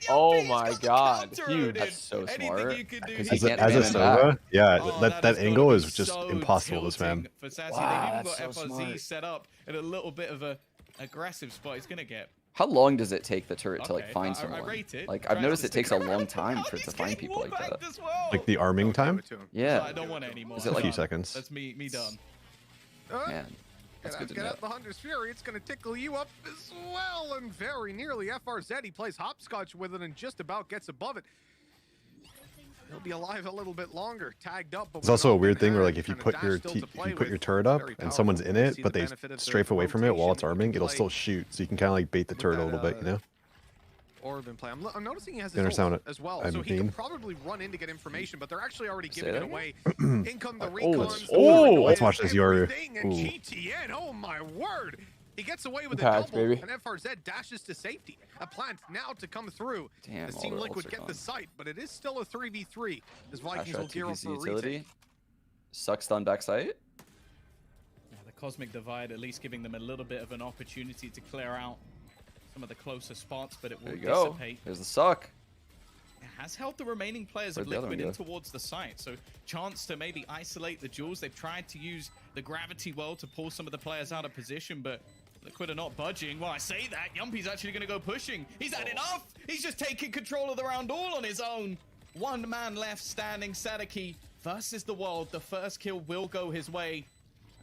Oh my god, huge. That's so smart. As a Sova, yeah, that angle is just impossible to spam. Wow, that's so smart. Set up in a little bit of a aggressive spot. He's gonna get. How long does it take the turret to like find someone? Like I've noticed it takes a long time for it to find people like that. Like the arming time? Yeah. I don't want it anymore. Is it like a few seconds? That's me done. Man. That's good to Get know. out the Hunter's Fury. It's going to tickle you up as well, and very nearly FRZ. He plays hopscotch with it and just about gets above it. He'll be alive a little bit longer, tagged up. But It's also a weird thing where like if you put your turret up and someone's in it, but they strafe away from it while it's arming, it'll still shoot. So you can kind of like bait the turret a little bit, you know? Orb in play. I'm noticing he has You understand as well, I so he mean? can probably run in to get information, but they're actually already giving it away. In come the recons. Let's watch this Yoru. And GTN, oh my word! He gets away with a Patch, double, baby. and FRZ dashes to safety. A plant now to come through. Damn, As all Team the Liquid ults are get gone. the site, but it is still a 3v3. As Vikings will Shot gear up TPC for a utility. retake. Suck stun backside. Yeah, the Cosmic Divide at least giving them a little bit of an opportunity to clear out some of the closer spots, but it will There you go. dissipate. There's the suck. It has helped the remaining players of Where'd the other Liquid one in go? towards the site, so chance to maybe isolate the jewels. They've tried to use the gravity well to pull some of the players out of position, but Liquid are not budging. Well, I say that, Yumpy's actually going to go pushing. He's had enough! He's just taking control of the round all on his own. One man left standing, Sadiki versus the world. The first kill will go his way.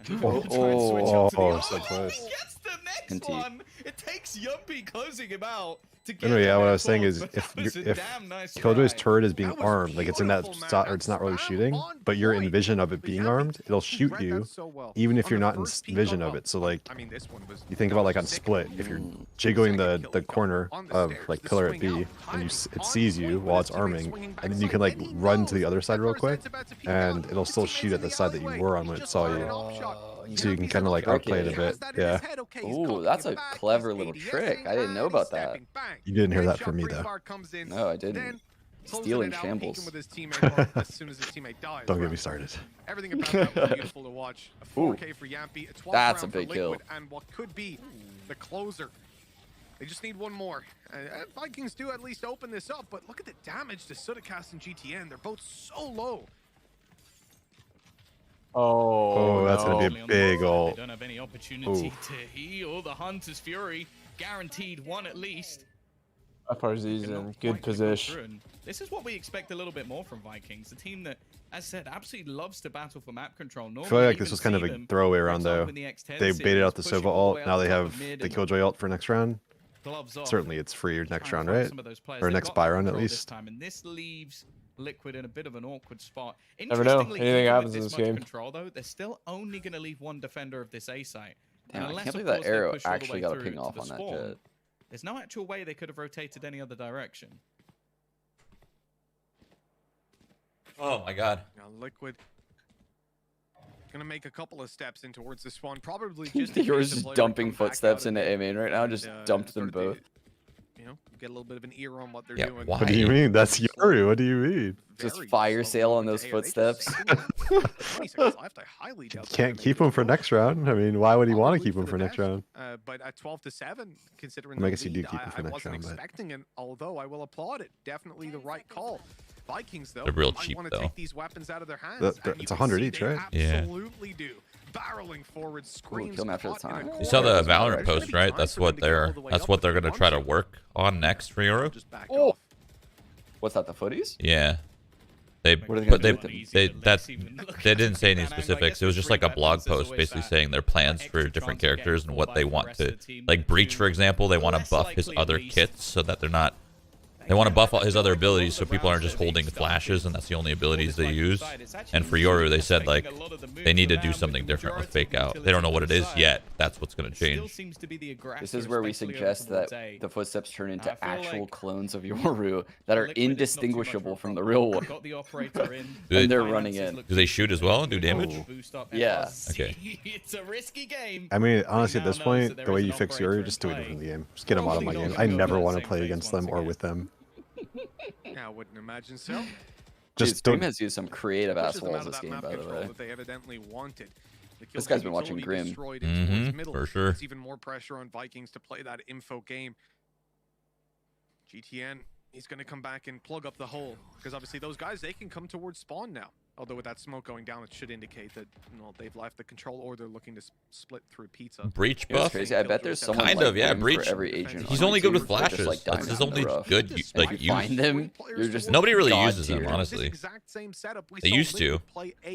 And he will try and switch up to the so oh, close. he gets the next Indeed. one. It takes Yumpy closing him out to get Anyway, yeah, the what I next was saying one, is but if that was a if damn nice Killjoy's try. turret is being That was armed, like it's in that beautiful, spot man. or it's not really Spam shooting, on but you're in point. vision of it being armed, it'll shoot Read you that so well. even if On you're the not in first peek vision of of it. So like I mean, this one was you think about like on sick. split, if you're jiggling the corner On the of stairs, like the pillar at swing B out, and timing, it on sees you point while with it's his teammate arming, swinging and then you can like backside, and he run to the knows other side real FRZ's quick, about to peek and out. it'll His still teammate's shoot at in the side that you alleyway. were on He when it just saw fired you. an op shot. So you can Yumpy's kind of like in the outplay it a he has bit. that in Yeah. his head. Okay, he's Ooh, cocking that's it a back. clever He's little ADSing, trick. I didn't know and about he's that. stepping back. You didn't hear that Headshot from me though. pre-fire comes in. No, I didn't. Then closing Stealing it out, shambles. peeking with his teammate as soon as his teammate dies. Don't get Wow. me started. Everything about that was beautiful to watch. A 4K for Yampy, a 12th That's a round big for kill. Liquid, and what could be the closer. They just need one more. Vikings do at least open this up, but look at the damage to Sudicast and GTN. They're both so low. Oh, that's gonna be a big ult. They don't have any opportunity to heal. The Hunter's Fury guaranteed one at least. FRZ's Not in quite good to go position. through, and this is what we expect a little bit more from Vikings, a team that, as said, absolutely loves to battle for map control. I Normally, feel like you this can was kind of see a them, throwaway for round though. example, in the X10 They baited series, out the pushing Sova all the way ult, now up they top have of mid the and Killjoy ult for next round. gloves off. Certainly it's free next Try and round, find right? some of those players. Or They've next got buy the round at control this least. time, and this leaves Liquid in a bit of an awkward spot. Never know. Interestingly, Anything even happens with in this this much game. control, though, they're still only going to leave one defender of this A site. Damn, I unless, can't of believe that course, they arrow push all the actually way got a through ping to off the on that spawn, jet. there's no actual way they could have rotated any other direction. Oh my god. Now Liquid gonna make a couple of steps in towards this one, probably just. Yours just dumping footsteps into A main right now. Just dumped them both. You know, get a little bit of an ear on what they're Yeah, doing. why? What do you mean? That's Yoru. What do you mean? Just Very fire slow sale on movement those to air. They just footsteps. signal 20 seconds left. I highly doubt they're Can't gonna keep make him for it. next round. I mean, why would he want to Probably keep him for the next best. round? But at 12-7, considering I the guess you do lead, keep him for I next wasn't round, but- expecting it, although I will applaud it. Definitely the right call. Vikings, though, They're real might cheap, want to though. take these weapons out of their hands. That- and you it's can 100 see each, they right? Yeah. Absolutely do. Barreling forward, screams kill him after the caught in a time. You saw the corner. Valorant There's gonna post, be right? time That's for them what to get all they're the way that's up what if they're they gonna want try to to. work on next for Euro. Just back Oh. off. What's that? The footies? Yeah. They What are they but gonna they do with they them? that Even look they at didn't say any that angle. I specifics. guess It was with just like a three blog weapons, there's post always basically that saying their plans extra for different chance of getting characters and pulled what by they the want rest of to the team. like Breach, Two for example. They want to less buff his likely, at other least. kits so that they're not. They want to buff all his other abilities so people aren't just holding flashes and that's the only abilities they use. And for Yoru, they said like they need to do something different with Fake Out. They don't know what it is yet. That's what's going to change. This is where we suggest that the footsteps turn into actual clones of Yoru that are indistinguishable from the real one. And they're running in. Do they shoot as well and do damage? Yeah. Okay. It's a risky game. I mean, honestly, at now this knows point, that there the way is you an fix operator Yoru, in just do it play. from the game. Just get him out of my Probably game. not I gonna go never for want that to play same against phase them once or again. with them. Yeah, I wouldn't imagine so. Dude, Just Scream don't. has used some creative ass Pushes them out walls of this that game, map by the control way. that they evidently wanted. The This kill guy's been watching utility Grim. destroyed in towards middle. For sure. It's even more pressure on Vikings to play that info game. GTN, he's going to come back and plug up the hole because obviously those guys, they can come towards spawn now. Although with that smoke going down, it should indicate that they've left the control, or they're looking to split through pizza. Breach It's buff? crazy. I bet there's someone Kind like of, yeah. him for Breach. every agent. He's on only good with YouTube. They're just, flashes. like, That's dying his on the only rough. good. If Like you use. find them, you're just Nobody really God uses them, tier. honestly. They used to.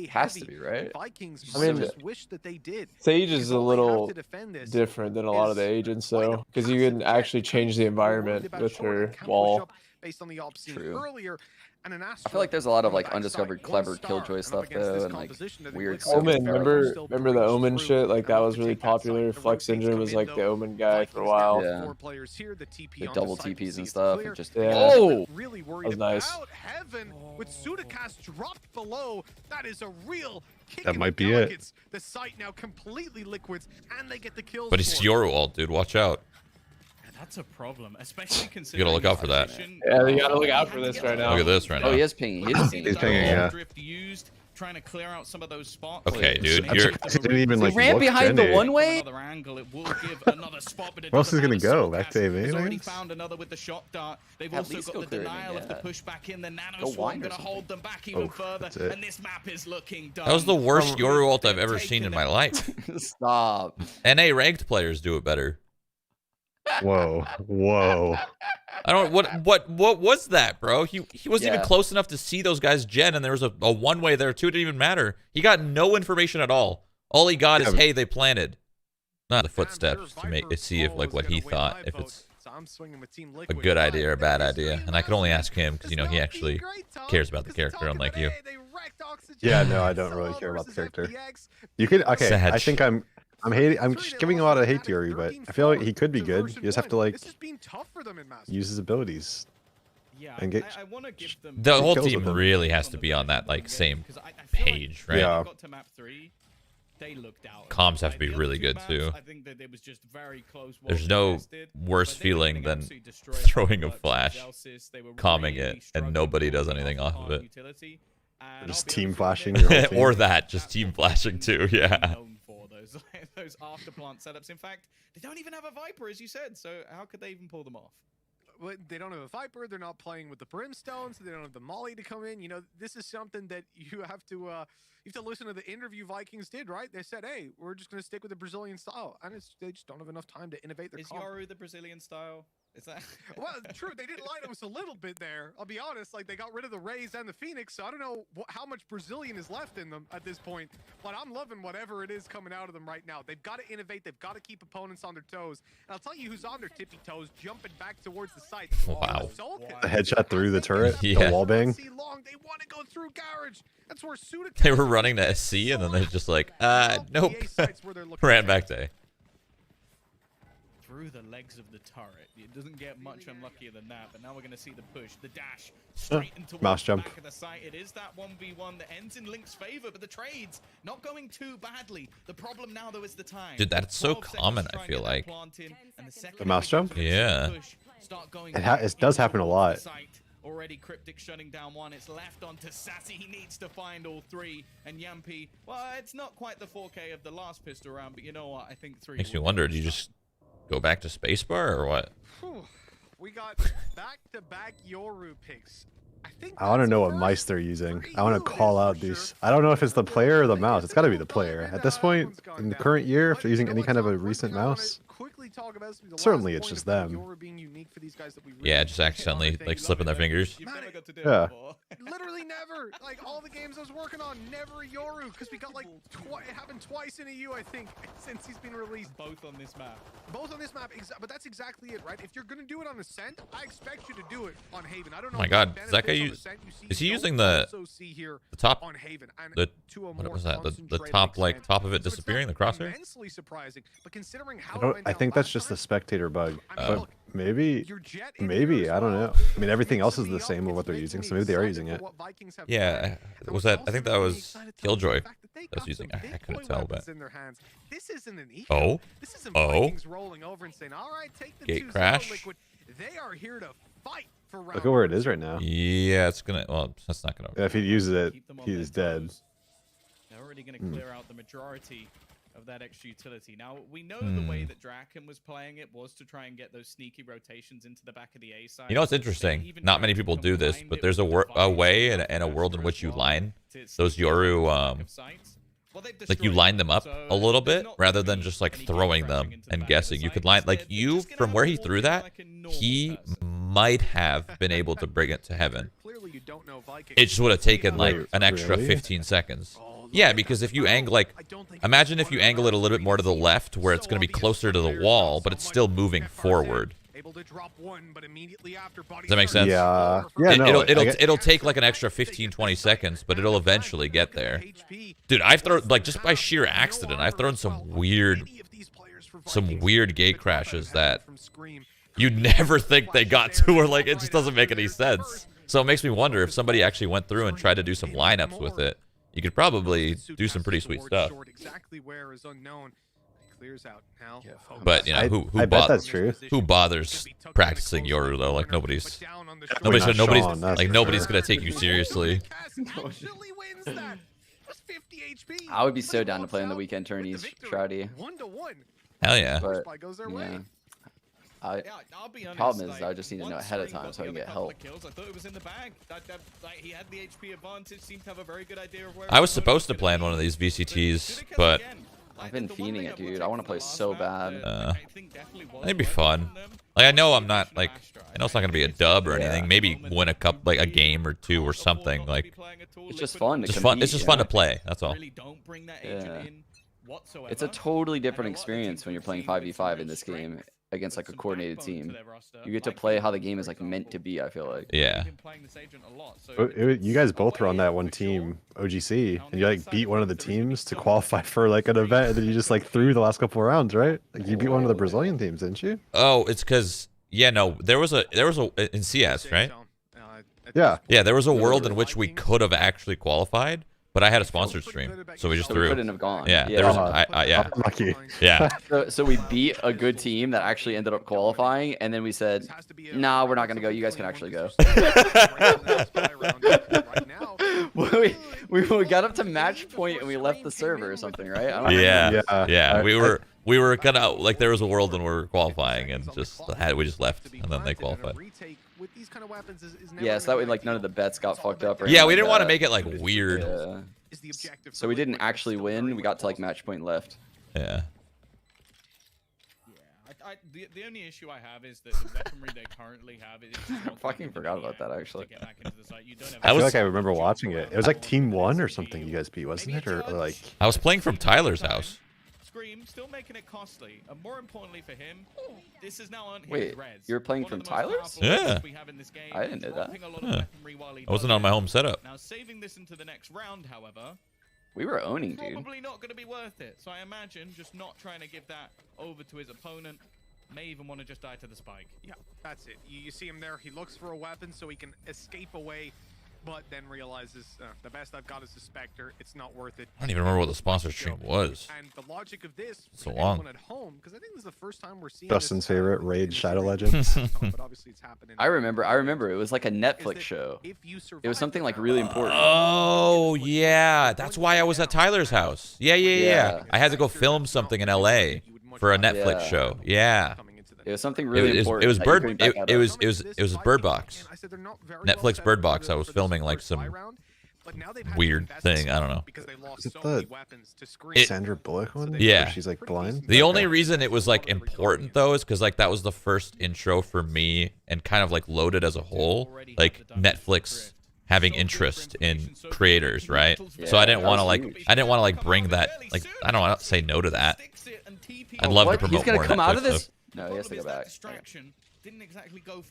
Has to be, right? Vikings I mean, just wish that they did. Sage is a little different than a lot of the agents, though, because you can actually change the environment with her wall. Based on the op seen True. earlier. And an I feel like there's a lot of like undiscovered clever killjoy stuff though, and like weird stuff. Omen, remember the Omen shit? Like that was really popular. Flex Injury was like the Omen guy for a while. Yeah. The double TPs and stuff. And just Yeah. oh, Really That worried was nice. about Heaven with Sudacast dropped below. That is a real kick. That in might the be it. delegates. The site now completely liquids, and they get the kills. But it's for it. Yoru ult, dude. Watch out. That's a problem, especially You considering. gotta look out for that. Yeah, you gotta look out for this right now. Look at this right oh, he now. is pinging. He's pinging. He's pinging, yeah. Drift used, trying to clear out some of those spots. Okay, dude. I'm You're. surprised he didn't even He like ran look behind the Jenny. one way. Another angle, it will give another spot, but it Where else doesn't is he gonna matter. go? Back to Sudacast has already Aliens? found another with the shot dart. They've At also least got go the clear it, denial of the yeah. push back in. The nano Go swarm wine or gonna hold something. them back even further, that's it. and this map is looking done. That was the worst Yoru ult I've ever seen in my life. Stop. NA ranked players do it better. Whoa, whoa. I don't. What was that, bro? He wasn't even Yeah. close enough to see those guys gen, and there was a one way there too. It didn't even matter. He got no information at all. All he got is, hey, they planted. Not the footsteps to make see if like what he thought, if it's a good idea or a bad idea. And I could only ask him because he actually cares about the character, unlike you. Yeah, no, I don't really care about the character. You could okay. Sag. I think I'm hating. I'm just giving a lot of hate to Yuri, but I feel like he could be good. You just have to like use his abilities. Yeah, and get- I want to give them The whole kills team with them. really has to be on that like same page, right? Yeah. Got to map 3, they looked out. Comms have to be The other really two good, maps, too. I think that it was just very close. There's well no contested, worse but they were feeling getting than absolutely destroyed. throwing a But flash, Zelsis, they were calming really it, and struggling nobody to does pull anything off of it. utility. And Just I'll be team honest with you, flashing they- your whole team. Or that, just team flashing too. Yeah. known for those after plant setups. In fact, they don't even have a Viper, as you said. So how could they even pull them off? Well, they don't have a Viper. They're not playing with the Brimstone, so they don't have the Molly to come in. This is something that you have to listen to the interview Vikings did, right? They said, hey, we're just going to stick with the Brazilian style. And they just don't have enough time to innovate their Is comp. Yoru the Brazilian style? Is that? Well, true. They did lie to us a little bit there. I'll be honest. Like, they got rid of the Rays and the Phoenix, so I don't know how much Brazilian is left in them at this point. But I'm loving whatever it is coming out of them right now. They've got to innovate. They've got to keep opponents on their toes. And I'll tell you who's on their tippy toes, jumping back towards the site. Wow. The headshot through the turret, Yeah. the wall bang. They want to go through garage. That's where Sudacast They were running to SC, and then they're just like, nope. Ran back to A. Through the legs of the turret. It doesn't get much unluckier than that, but now we're going to see the push, the dash, straight into mouse the jump. back of the site. It is that 1v1 that ends in Link's favor, but the trades not going too badly. The problem now, though, is the time. Dude, that's so 12 seconds common, to try I and feel get that like. plant in, and the second The mouse jump? Yeah. push, start going It does happen a towards lot. the site. Already Cryptic shutting down one. It's left onto Sassy. He needs to find all 3. And Yampi, well, it's not quite the 4K of the last pistol round, but you know what? I think 3 Makes me will wonder, be do you the just go back to spacebar or what? We got back-to-back Yoru picks. I want to know what mice they're using. I want to call out these. I don't know if it's the player or the mouse. It's got to be the player. At this point, in the current year, if they're using any kind of a recent mouse, certainly it's just them. Yeah, just accidentally like slipping their fingers. You've never got to do it Yeah. before. Literally never. Like all the games I was working on, never Yoru, because we got like it happened twice in a U, I think, since he's been released. Both on this map. Both on this map, but that's exactly it, right? If you're gonna do it on Ascent, I expect you to do it on Haven. I don't know. Oh my what God, benefits does that guy on use- Ascent you see is he don't using the also see here top, on Haven, and the to a what more was that? The concentrated top like extent. top of it So it's not disappearing, the crosshair? immensely surprising, but considering how I it don't. went I down think that's last just a time, spectator bug. I mean, But look, maybe, your Jet in maybe here as I don't know. well I mean, everything else is the it's same with what they're making using, me so maybe they are excited using for it. what Vikings have Yeah, planned. And was what's that? I think also that really was excited to Killjoy. the fact that they I was got using. some I big couldn't boy tell, weapons but in their hands. This isn't an eco. oh, This isn't oh, Vikings rolling over and saying, "All right, take the Gate 2-0 crash. liquid." They are here to fight for round. Look at where it is right now. yeah, it's gonna. Well, that's not gonna. If he uses it, Keep them on he their is dead. toes. They're already going to clear out the majority of that extra utility. Now, we know the way that Draken was playing it was to try and get those sneaky rotations into the back of the A side. You know what's interesting? Not many people do this, but there's a way and a world in which you line those Yoru, like you line them up a little bit rather than just like throwing them and guessing. You could line, like you, from where he threw that, he might have been able to bring it to heaven. It just would have taken like an extra 15 seconds. Yeah, because if you angle, like, imagine if you angle it a little bit more to the left where it's going to be closer to the wall, but it's still moving forward. Does that make sense? Yeah. It'll take like an extra 15-20 seconds, but it'll eventually get there. Dude, I've thrown, like, just by sheer accident, I've thrown some weird gate crashes that you never think they got to, or like it just doesn't make any sense. So it makes me wonder if somebody actually went through and tried to do some lineups with it. You could probably do some pretty sweet stuff. But you know, I bet that's true. Who bothers practicing Yoru though? Like nobody's gonna take you seriously. I would be so down to play on the weekend tourneys, Shroudy. Hell yeah. But, yeah. Problem is, I just need to know ahead of time so I can get help. I was supposed to plan one of these VCTs, but I've been fiending it, dude. I want to play so bad. It'd be fun. Like I know I'm not like I know it's not gonna be a dub or anything. Maybe win a cup, like a game or two or something. Like it's just fun. Just fun. It's just fun to play. That's all. Yeah. It's a totally different experience when you're playing 5v5 in this game against like a coordinated team. You get to play how the game is like meant to be, I feel like. Yeah. You guys both were on that one team, OGC, and you like beat one of the teams to qualify for like an event, and then you just like threw the last couple of rounds, right? Like you beat one of the Brazilian teams, didn't you? Oh, it's because there was a in CS, right? Yeah. Yeah, there was a world in which we could have actually qualified, but I had a sponsored stream, so we just threw. We couldn't have gone. Yeah, there was. Yeah. Lucky. Yeah. So we beat a good team that actually ended up qualifying, and then we said, "Nah, we're not gonna go. You guys can actually go." we got up to match point and we left the server or something, right? I don't Yeah. We were kind of like there was a world when we were qualifying and we just left and then they qualified. Yeah, so that way like none of the bets got fucked up. Or yeah, we didn't want to make it like weird. Yeah. So we didn't actually win. We got to like match point left. Yeah. The only issue I have is that the weaponry they currently have is I fucking forgot about that actually. I feel like I remember watching it. It was like Team 1 or something you guys beat, wasn't it? Or like I was playing from Tyler's house. Scream still making it costly, and more importantly for him, this is now on his Wait, reds. you're playing from Tyler's? Yeah. I didn't know that. I wasn't on my home setup. Now saving this into the next round, however, we were owning, dude. Probably not going to be worth it. So I imagine just not trying to give that over to his opponent. May even want to just die to the spike. Yeah, that's it. You see him there. He looks for a weapon so he can escape away, but then realizes the best I've got is the Spectre. It's not worth it. I don't even remember what the sponsor stream was. And the logic of this, so long. At home, because I think this is the first time we're seeing Dustin's favorite Raid Shadow Legends. But obviously it's happening. I remember. It was like a Netflix show. It was something like really important. Oh yeah, that's why I was at Tyler's house. Yeah. I had to go film something in LA for a Netflix show. Yeah. It was something really important. It was Bird Box. Netflix Bird Box. I was filming like some weird thing. I don't know. Is it the Sandra Bullock one? Yeah. Where she's like blind. The only reason it was like important though is because like that was the first intro for me and kind of like loaded as a whole, like Netflix having interest in creators, right? Yeah, so I didn't want to like bring that, like I don't want to say no to that. I'd love to promote more. He's gonna come out of this? Stuff. No, he has to go back.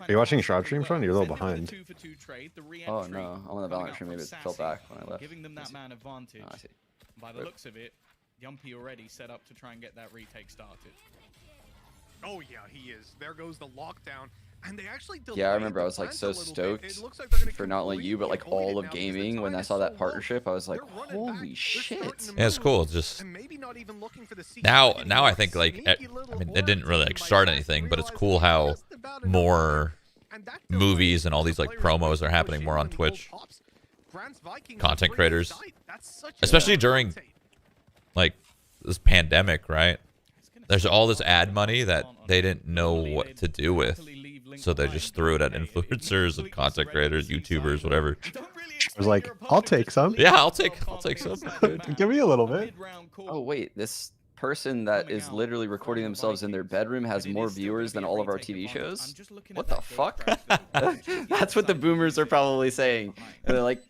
Are you watching Shroud stream, Sean? You're a little behind. Oh no, I'm on the Valorant stream. Maybe it fell back when I left. Giving them that man advantage. Oh, I see. By the looks of it, Yumpy already set up to try and get that retake started. Oh yeah, he is. There goes the lockdown. And they actually yeah, I remember I was like so stoked for not only you but like all of gaming when I saw that partnership. I was like, holy shit. Yeah, it's cool. Just now I think like I mean it didn't really like start anything, but it's cool how more movies and all these like promos are happening more on Twitch. Content creators, especially during like this pandemic, right? There's all this ad money that they didn't know what to do with, so they just threw it at influencers and content creators, YouTubers, whatever. I was like, I'll take some. Yeah, I'll take some. Give me a little bit. Oh wait, this person that is literally recording themselves in their bedroom has more viewers than all of our TV shows? What the fuck? That's what the boomers are probably saying. And they're like,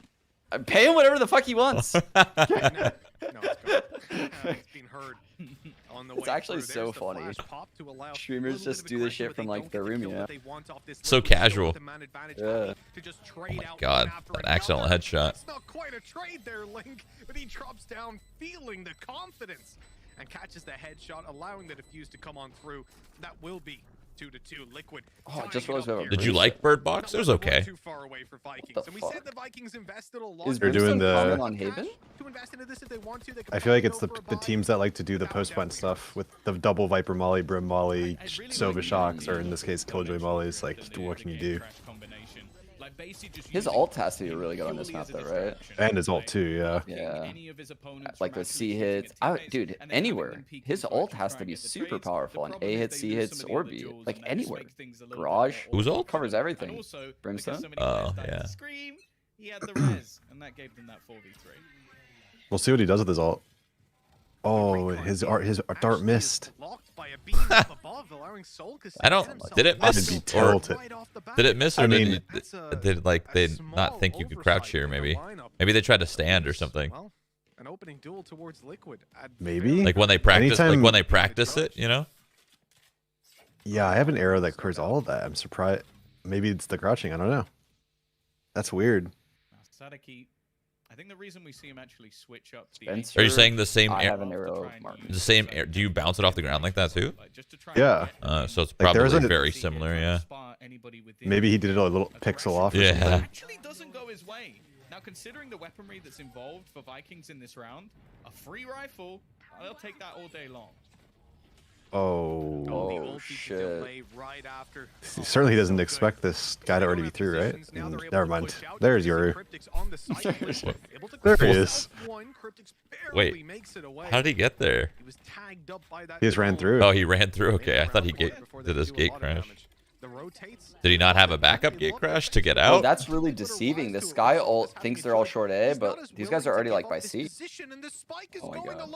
pay him whatever the fuck he wants. It's actually so funny. Streamers just do this shit from like their room, you know? So casual. Yeah. Oh my god, that accidental headshot. It's not quite a trade there, Link, but he drops down feeling the confidence and catches the headshot, allowing the defuse to come on through. That will be 2-2. Liquid. Oh, I just realized we have a Did you like Bird Box? It was okay. Too far away for Vikings. What the And we fuck? said the Vikings invested a lot. Is They're doing Brimstone the- comment on Haven? To invest into this if they want to. They can I feel like it's probably the go for a buy. teams that like to do the post-plant stuff with the double Viper Molly, Brim Molly, Sova Shocks, or in this case, Killjoy Mollies. Like, what can you do? His ult has to be really good on this map, though, right? And his ult too, yeah. Yeah. Like those C hits. Dude, anywhere. His ult has to be super powerful on A hits, C hits, or B. Like anywhere. Garage. Whose ult? Covers everything. Brimstone? Oh, yeah. He had the res, and that gave them that 4v3. We'll see what he does with his ult. Oh, his dart missed. I don't. Did it I'd miss? be Or tilted. did it miss? Or I mean, did like they not think you could crouch here? Maybe. Maybe they tried to stand or something. An opening duel towards Liquid. Maybe? Like when they practice, like Anytime- when they practice it, you know. Yeah, I have an arrow that clears all of that. I'm surprised. Maybe it's the crouching. I don't know. That's weird. Sadaki, I think the reason we see him actually switch up the Spencer, Are you saying the same I air? have an arrow mark. The same air? Do you bounce it off the ground like that too? Yeah. So it's Like, there's probably a- very similar. Yeah. Maybe he did it a little pixel off or Yeah. something. Actually doesn't go his way. Now, considering the weaponry that's involved for Vikings in this round, a free rifle, they'll take that all day long. Oh. Shit. Certainly he doesn't expect this guy to already be through, right? Never mind. There's Yoru. There he is. Wait, how did he get there? He just ran through. Oh, he ran through. Okay, I thought he did his gate crash. Did he not have a backup gate crash to get Oh, out? that's really deceiving. The Sky ult thinks they're all short A, but these guys are already like by C. Oh my god.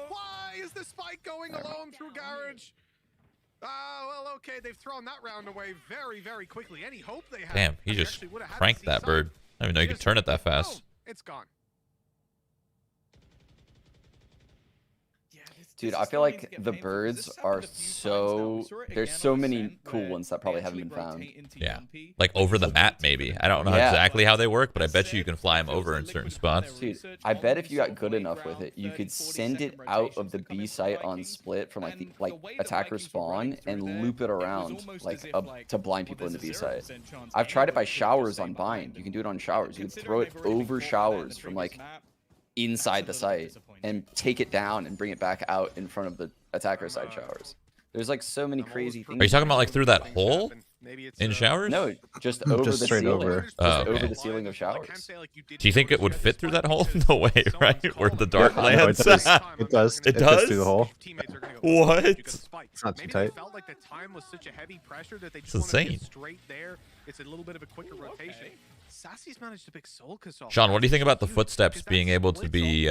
Why is the spike going alone through Garage? Well, okay, they've thrown that round away very, very quickly. Any hope they had? Damn, he just cranked that bird. I didn't even know you could turn it that fast. It's gone. Dude, I feel like the birds are so... There's so many cool ones that probably haven't been found. Yeah, like over the map maybe. I don't know Yeah. exactly how they work, but I bet you can fly them over in certain spots. Dude, I bet if you got good enough with it, you could send it out of the B site on split from like the attacker spawn and loop it around like up to blind people in the B site. I've tried it by showers on bind. You can do it on showers. You can throw it over showers from like inside the site and take it down and bring it back out in front of the attacker side showers. There's like so many crazy things. Are you talking about like through that hole in showers? No, just over Just the straight ceiling. over. Just Oh, okay. over the ceiling of showers. Do you think it would fit through that hole? No way, right? Where the dart No, lands? it does. It does. It Fits does? through the hole. What? It's not too tight. Felt like the time was such a heavy pressure that they It's just wanted to insane. get straight there. It's a little bit of a quicker rotation. Sassy's managed to pick Solkas off. Sean, what do you think about the footsteps being able to be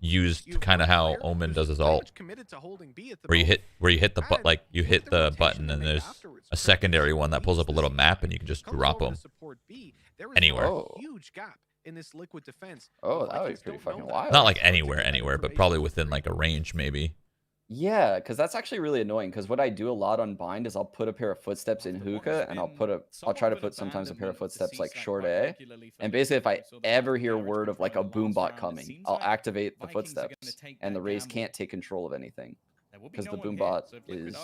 used kind of how Omen does his ult? Where you hit the butt, like you hit the button and there's a secondary one that pulls up a little map and you can just drop them anywhere. Oh. Huge gap in this Liquid defense. Oh, that would be pretty fucking wild. Not like anywhere, but probably within like a range maybe. Yeah, because that's actually really annoying. Because what I do a lot on bind is I'll put a pair of footsteps in hookah, and I'll try to put sometimes a pair of footsteps like short A. And basically, if I ever hear word of like a boom bot coming, I'll activate the footsteps, and the Rays can't take control of anything because the boom bot is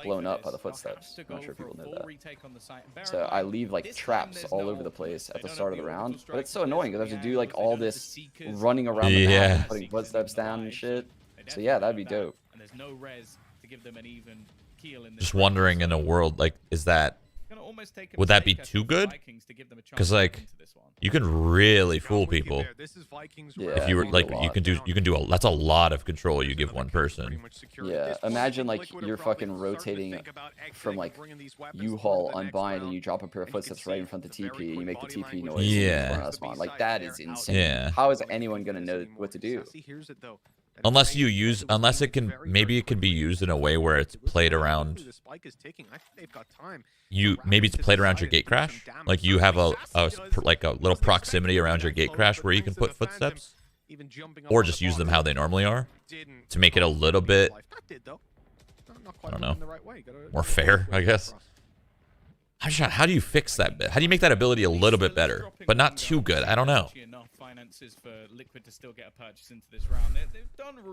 blown up by the footsteps. I'm not sure if people know that. So I leave like traps all over the place at the start of the round, but it's so annoying because I have to do like all this running around the map, and putting footsteps down and shit. So yeah, that'd be dope. And there's no res to give them an even keel in this Just round, wondering in so- a world like, is that would that be too good? Because like you can really fool people. If you were like, you can do that's a lot of control you give one person. Yeah, imagine like you're fucking rotating from like U-Haul unbind and you drop a pair of footsteps right in front of the TP and you make the TP noise. Yeah. In front of spawn. Like that is insane. Yeah. How is anyone gonna know what to do? Unless it can, maybe it can be used in a way where it's played around. Maybe it's played around your gate crash. Like you have a little proximity around your gate crash where you can put footsteps, or just use them how they normally are to make it a little bit, I don't know, more fair, I guess. How do you fix that bit? How do you make that ability a little bit better, but not too good? I don't know.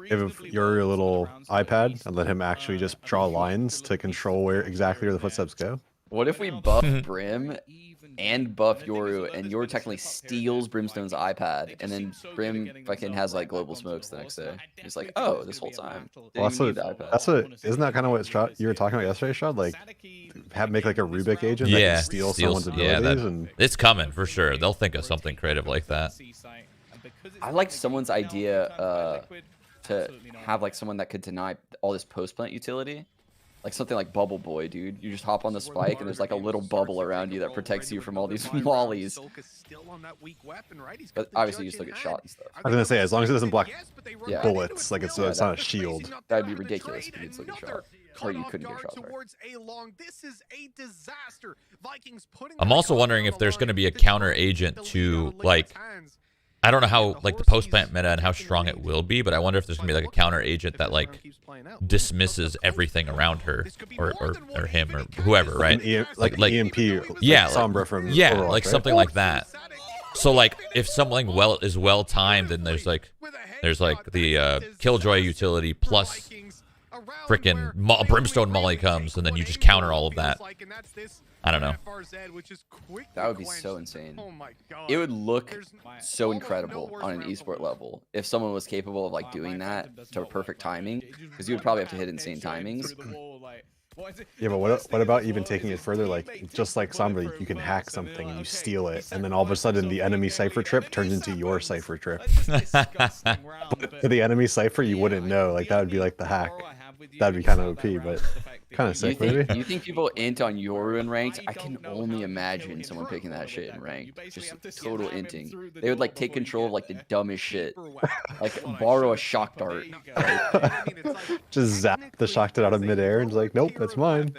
If you're a little iPad and let him actually just draw lines to control exactly where the footsteps go. What if we buff Brim and buff Yoru, and Yoru technically steals Brimstone's iPad, and then Brim fucking has like global smokes the next day? He's like, oh, this whole time. Well, isn't that kind of what you were talking about yesterday, Shroud? Like, make like a Rubik agent that can steal someone's abilities. And it's coming for sure. They'll think of something creative like that. I liked someone's idea to have like someone that could deny all this post plant utility. Like something like Bubble Boy, dude. You just hop on the spike and there's like a little bubble around you that protects you from all these mollies. But obviously you still get shot and stuff. I was gonna say, as long as it doesn't block bullets, like it's not a shield. That'd be ridiculous if you could still get shot. Or you couldn't get shot. I'm also wondering if there's gonna be a counter agent to like, I don't know how like the post plant meta and how strong it will be, but I wonder if there's gonna be like a counter agent that like dismisses everything around her or him or whoever, right? Like EMP, yeah, Sombra from Overwatch, like something like that. So like if something is well timed, then there's like the Killjoy utility plus freaking Brimstone Molly comes, and then you just counter all of that. I don't know. That would be so insane. It would look so incredible on an esport level if someone was capable of like doing that to perfect timing, because you would probably have to hit insane timings. Yeah, but what about even taking it further? Like just like Sombra, you can hack something and you steal it, and then all of a sudden the enemy cipher trip turns into your cipher trip. But for the enemy cipher, you wouldn't know. Like that would be like the hack. That'd be kind of OP, but kind of sick, maybe. You think people int on Yoru in ranked? I can only imagine someone picking that shit in ranked. Just total inting. They would like take control of like the dumbest shit. Like borrow a shock dart. Just zap the shock dart out of midair and just like, nope, that's mine.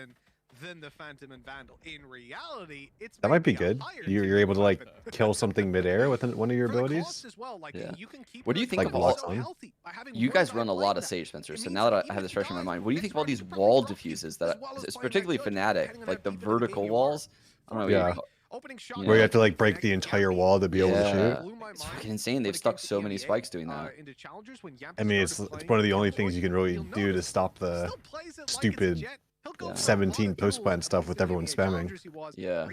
That might be good. You're able to like kill something midair with one of your abilities. Yeah. What do you think of all? You guys run a lot of Sage, Spencer. So now that I have this fresh in my mind, what do you think of all these wall diffuses that it's particularly Fnatic, like the vertical walls? I don't know. Yeah. Where you have to like break the entire wall to be able to shoot. It's fucking insane. They've stuck so many spikes doing that. I mean, it's one of the only things you can really do to stop the stupid 17 post plant stuff with everyone spamming. Yeah.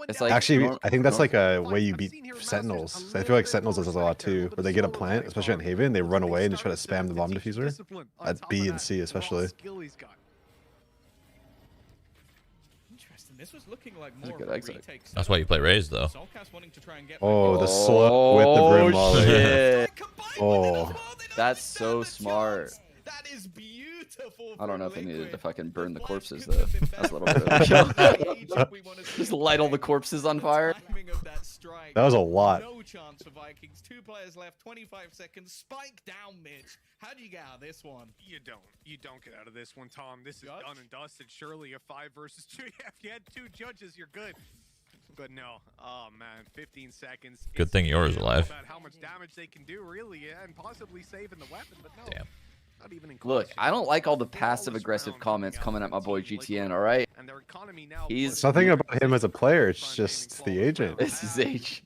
It's like, actually, I think that's like a way you beat Sentinels. I feel like Sentinels does a lot too, where they get a plant, especially on Haven, they run away and just try to spam the bomb diffuser. At B and C especially. This was looking like more good exit. That's why you play Raze, though. Oh, the slow with the Brim Molly. Shit. Oh, that's so smart. That is beautiful. I don't know if they needed to fucking burn the corpses though. That's a little bit overkill. Just light all the corpses on fire. That was a lot. No chance for Vikings. 2 players left. 25 seconds. Spike down, Mitch. How do you get out of this one? You don't get out of this one, Tom. This is done and dusted. Surely a 5 versus 2. If you had 2 judges, you're good. But no, oh man, 15 seconds. Good thing yours alive. About how much damage they can do, really, and possibly saving the weapon. But no. Damn. Look, I don't like all the passive-aggressive comments coming at my boy GTN, alright? It's nothing about him as a player, it's just the agent. It's his age.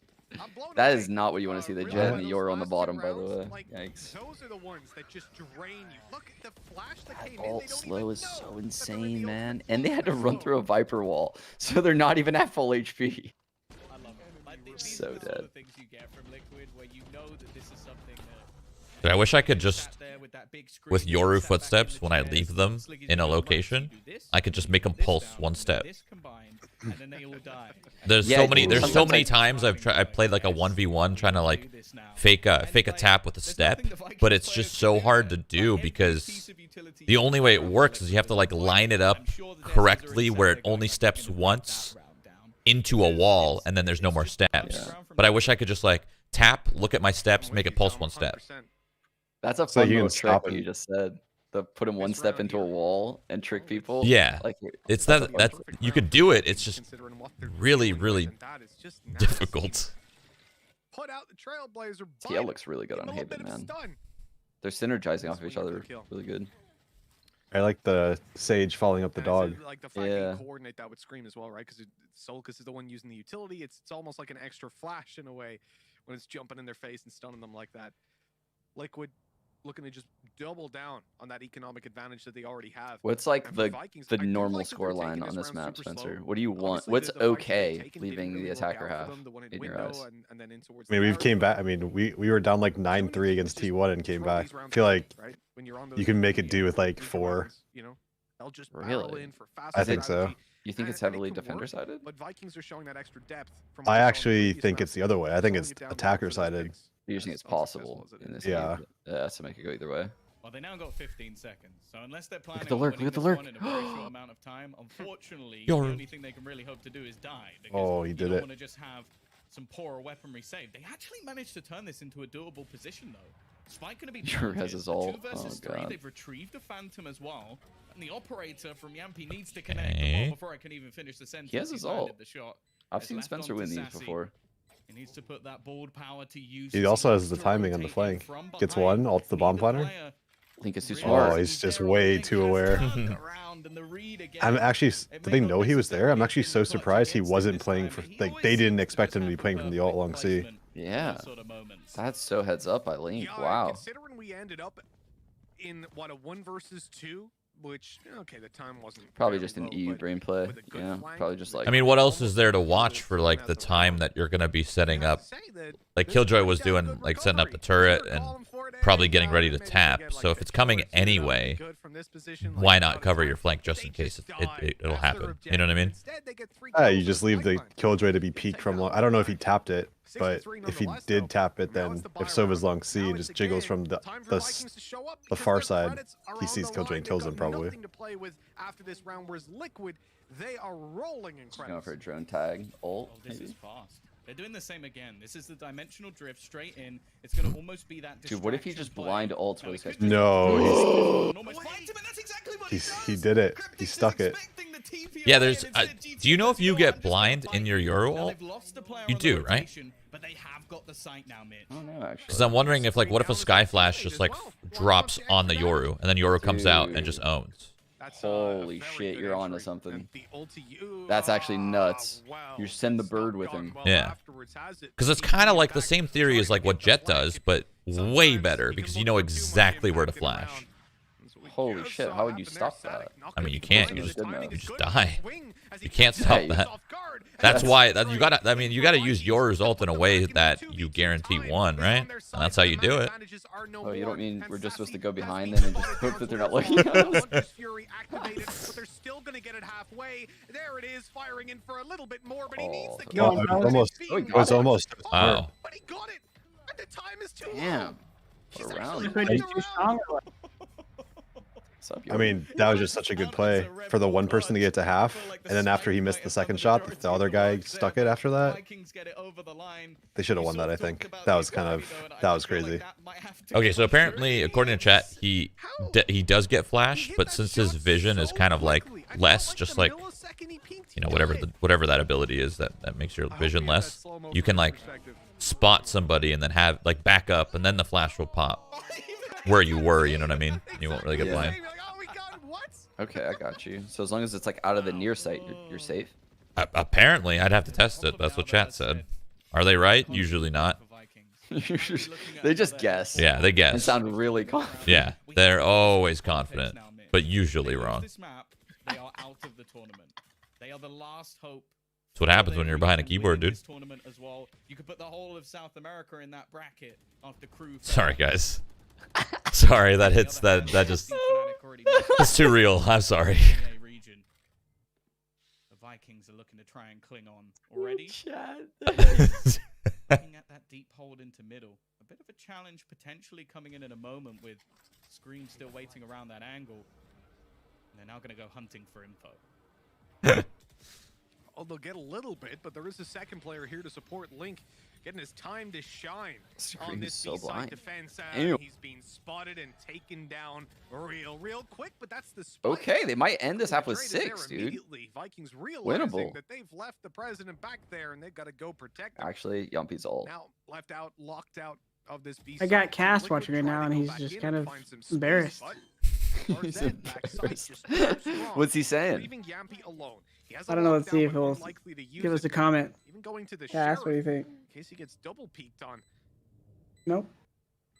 That is not what you want to see, the Jet and the Yoru on the bottom, by the way. Yikes. Those are the ones that just drain you. Look at the flash that came in. Alt slow is so insane, man. And they had to run through a Viper wall, so they're not even at full HP. So dead. Dude, I wish I could just with Yoru footsteps, when I leave them in a location, I could just make them pulse one step. There's so many times I've played like a 1v1 trying to like fake a tap with a step, but it's just so hard to do because the only way it works is you have to like line it up correctly where it only steps once into a wall and then there's no more steps. But I wish I could just like tap, look at my steps, make it pulse one step. That's a fun little trick you just said. The put him one step into a wall and trick people. Yeah, like it's that you could do it. It's just really difficult. Put out the Trailblazer. TL looks really good on Haven, man. They're synergizing off of each other really good. I like the Sage following up the dog. Like the fact that you coordinate that with Scream as well, right? Because Solkus is the one using the utility. It's almost like an extra flash in a way when it's jumping in their face and stunning them like that. Liquid looking to just double down on that economic advantage that they already have. What's like the normal score line on this map, Spencer? What do you want? What's okay leaving the attacker half in your eyes? I mean, we've came back. I mean, we were down like 9-3 against T1 and came back. I feel like you can make it do with like 4. Really? I think so. You think it's heavily defender-sided? But Vikings are showing that extra depth. I actually think it's the other way. I think it's attacker-sided. You think it's possible in this game? To make it go either way. Well, they now got 15 seconds, so unless they're planning look at the lurk. in a very short amount of time, unfortunately, the only thing they can really hope to do is die. Oh, he did you don't it. want to just have some poorer weaponry saved. They actually managed to turn this into a doable position, though. Spike going to be Sure has his ult. 2 versus 3. God. They've retrieved the Phantom as well, and the operator from Yampi needs to connect the ball before I can even finish the sentence. He has his ult. The shot. I've seen Spencer win these before. He needs to put that board power to use. He also has the timing on the flank. Gets one, ults the bomb planner. Link is too smart. Oh, he's just way too aware. I'm actually. Did they know he was there? I'm actually so surprised he wasn't playing for. Like they didn't expect him to be playing from the ult long C. Yeah, that's so heads up by Link. Wow. Considering we ended up in what, a 1 versus 2. Which, okay, the time wasn't probably just an EU brain play. Yeah, probably just like. I mean, what else is there to watch for like the time that you're gonna be setting up? Like Killjoy was doing, like setting up the turret and probably getting ready to tap. So if it's coming anyway, why not cover your flank just in case it'll happen? You know what I mean? You just leave the Killjoy to be peaked from long. I don't know if he tapped it, but if he did tap it, then if Sova's long C and just jiggles from the far side, he sees Killjoy and kills him probably. They are rolling incredible. Going for a drone tag ult. This is fast. They're doing the same again. This is the dimensional drift straight in. It's going to almost be that. Dude, what if he just blind ults with his No, he did it. He stuck it. Yeah, there's. Do you know if you get blind in your Euro ult? You do, right? But they have got the sight now, Mitch. I don't know, actually. Because I'm wondering if, like, what if a Sky Flash just like drops on the Yoru and then Yoru comes out and just owns? Holy shit, you're onto something. That's actually nuts. You send the bird with him. Yeah. Because it's kind of like the same theory as like what Jet does, but way better because you know exactly where to flash. Holy shit, how would you stop that? I mean, you can't. You just die. You can't stop that. That's why you gotta. I mean, you gotta use yours ult in a way that you guarantee one, right? And that's how you do it. Oh, you don't mean we're just supposed to go behind them and just hope that they're not looking at us? But they're still gonna get it halfway. There it is, firing in for a little bit more, but he needs to kill. It was almost. Wow. But he got it. And the time is too Damn. long. I mean, that was just such a good play for the one person to get to half, and then after he missed the second shot, the other guy stuck it after that. They should have won that, I think. That was crazy. Okay, so apparently, according to chat, he does get flash, but since his vision is kind of like less, just like, you know, whatever that ability is that makes your vision less, you can like spot somebody and then have like back up, and then the flash will pop where you were. You know what I mean? You won't really get blind. Okay, I got you. So as long as it's like out of the near sight, you're safe. Apparently, I'd have to test it. That's what chat said. Are they right? Usually not. They just guess. Yeah, they guess. And sound really confident. Yeah, they're always confident, but usually wrong. They are out of the tournament. They are the last hope. That's what happens when you're behind a keyboard, dude. As well. You could put the whole of South America in that bracket after crew. Sorry, guys. Sorry, that hits that just it's too real. I'm sorry. The Vikings are looking to try and cling on already. Looking at that deep hold into middle. A bit of a challenge potentially coming in a moment with Scream still waiting around that angle. And they're now going to go hunting for info. Oh, they'll get a little bit, but there is a second player here to support Link, getting his time to shine on this so B-side blind. defense. Ew. He's being spotted and taken down real quick, but that's the Okay, they might end this half with Trade is there 6, dude. immediately. Vikings realizing Winnable. that they've left the president back there and they've got to go protect him. Actually, Yumpy's ult. Now left out, locked out of this B. I got Cass watching right now, and he's just kind of embarrassed. He's embarrassed. What's he saying? I don't know. Let's see if he'll give us a comment. Even going to the Cass, what do you think? in case he gets double peeked on. Nope.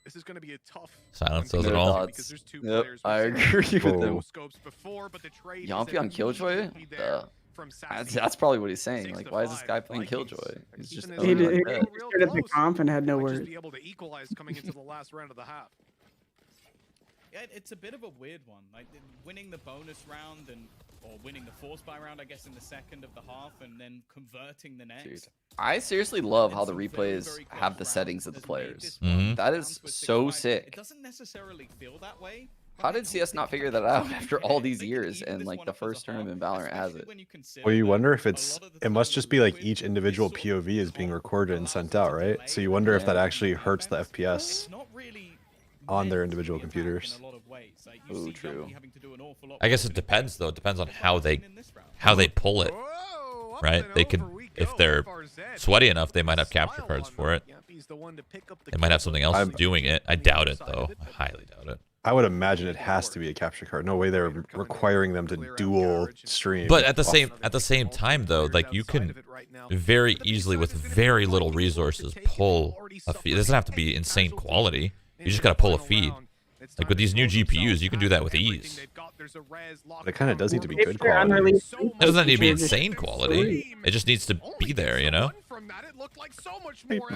This is going to be a tough Silence one says it No all. thoughts. because there's two Yep, players I with agree with Oh. him. scopes before, but the trade Yumpy is on Killjoy? immediately there from That's, Sassy. that's probably what he's saying. 6 Like, to why is this 5, guy playing Vikings Killjoy? are He's just keeping He this owning did, like he that. stood up the comp and had no Might words. just be able to equalize coming into the last round of the half. Yeah, it's a bit of a weird one. Like winning the bonus round or winning the force buy round, I guess, in the second of the half, and then converting the next. Dude, I seriously love how the It's a very, replays very close have the round settings of the that's made players. this one That down is to a so 6-5. It sick. doesn't necessarily feel that way. How did CS not figure that out after all these years and like the first tournament in Valorant has it? Well, you wonder if it must just be like each individual POV is being recorded and sent out, right? So you wonder if that actually hurts the FPS on their individual computers. Ooh, true. I guess it depends though. It depends on how they pull it, Whoa, right? They could, if they're sweaty enough, they might have capture cards for it. They might have something else doing it. I doubt it though. I highly doubt it. I would imagine it has to be a capture card. No way they're requiring them to dual stream. But at the same time though, like you can very easily with very little resources pull a feed. It doesn't have to be insane quality. You just gotta pull a feed. Like with these new GPUs, you can do that with ease. It kind of does need to be If good they're quality. unreleased, It doesn't need to be insane quality. It just needs to be there, you know?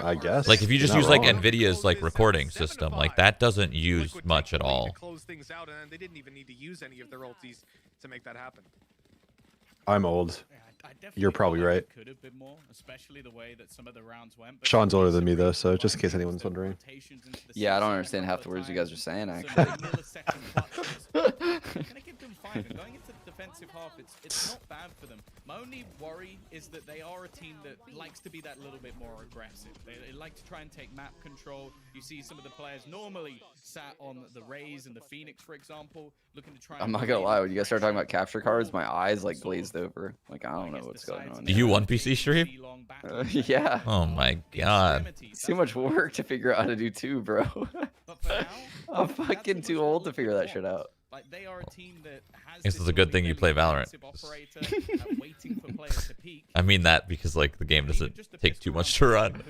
I guess. Like if you just Not use like wrong. NVIDIA's like recording system, like that doesn't use much at all. They didn't even need to use any of their ultis to make that happen. I'm old. You're probably right. Could have been more, especially the way that some of the rounds went. But Sean's older than me though, so just in case anyone's wondering. Yeah, I don't understand half the words you guys are saying actually. Gonna give them 5 and going into the defensive half, it's not bad for them. My only worry is that they are a team that likes to be that little bit more aggressive. They like to try and take map control. You see some of the players normally sat on the Rays and the Phoenix, for example, looking to try. I'm not gonna lie, when you guys start talking about capture cards, my eyes like glazed over. Like I don't know what's going on. Do you one PC stream? Yeah. Oh my god. It's too much work to figure out how to do 2, bro. I'm fucking too old to figure that shit out. Like they are a team that has This is a good thing you play Valorant. I mean that because like the game doesn't take too much to run.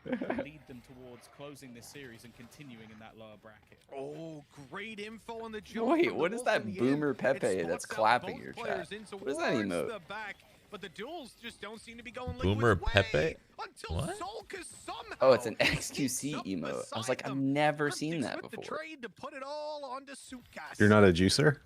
Lead them towards closing this series and continuing in that lower bracket. Oh, great info on the jump. Wait, what is that boomer Pepe that's clapping your chat? What is that emote? But the duels just don't seem to be going Boomer Liquid's Pepe? way until What? Solkis somehow Oh, it's an gets XQC up emote. I was beside like, I've them. never seen Cryptics that with the before. trade to put it all onto Suitcast. You're not a juicer?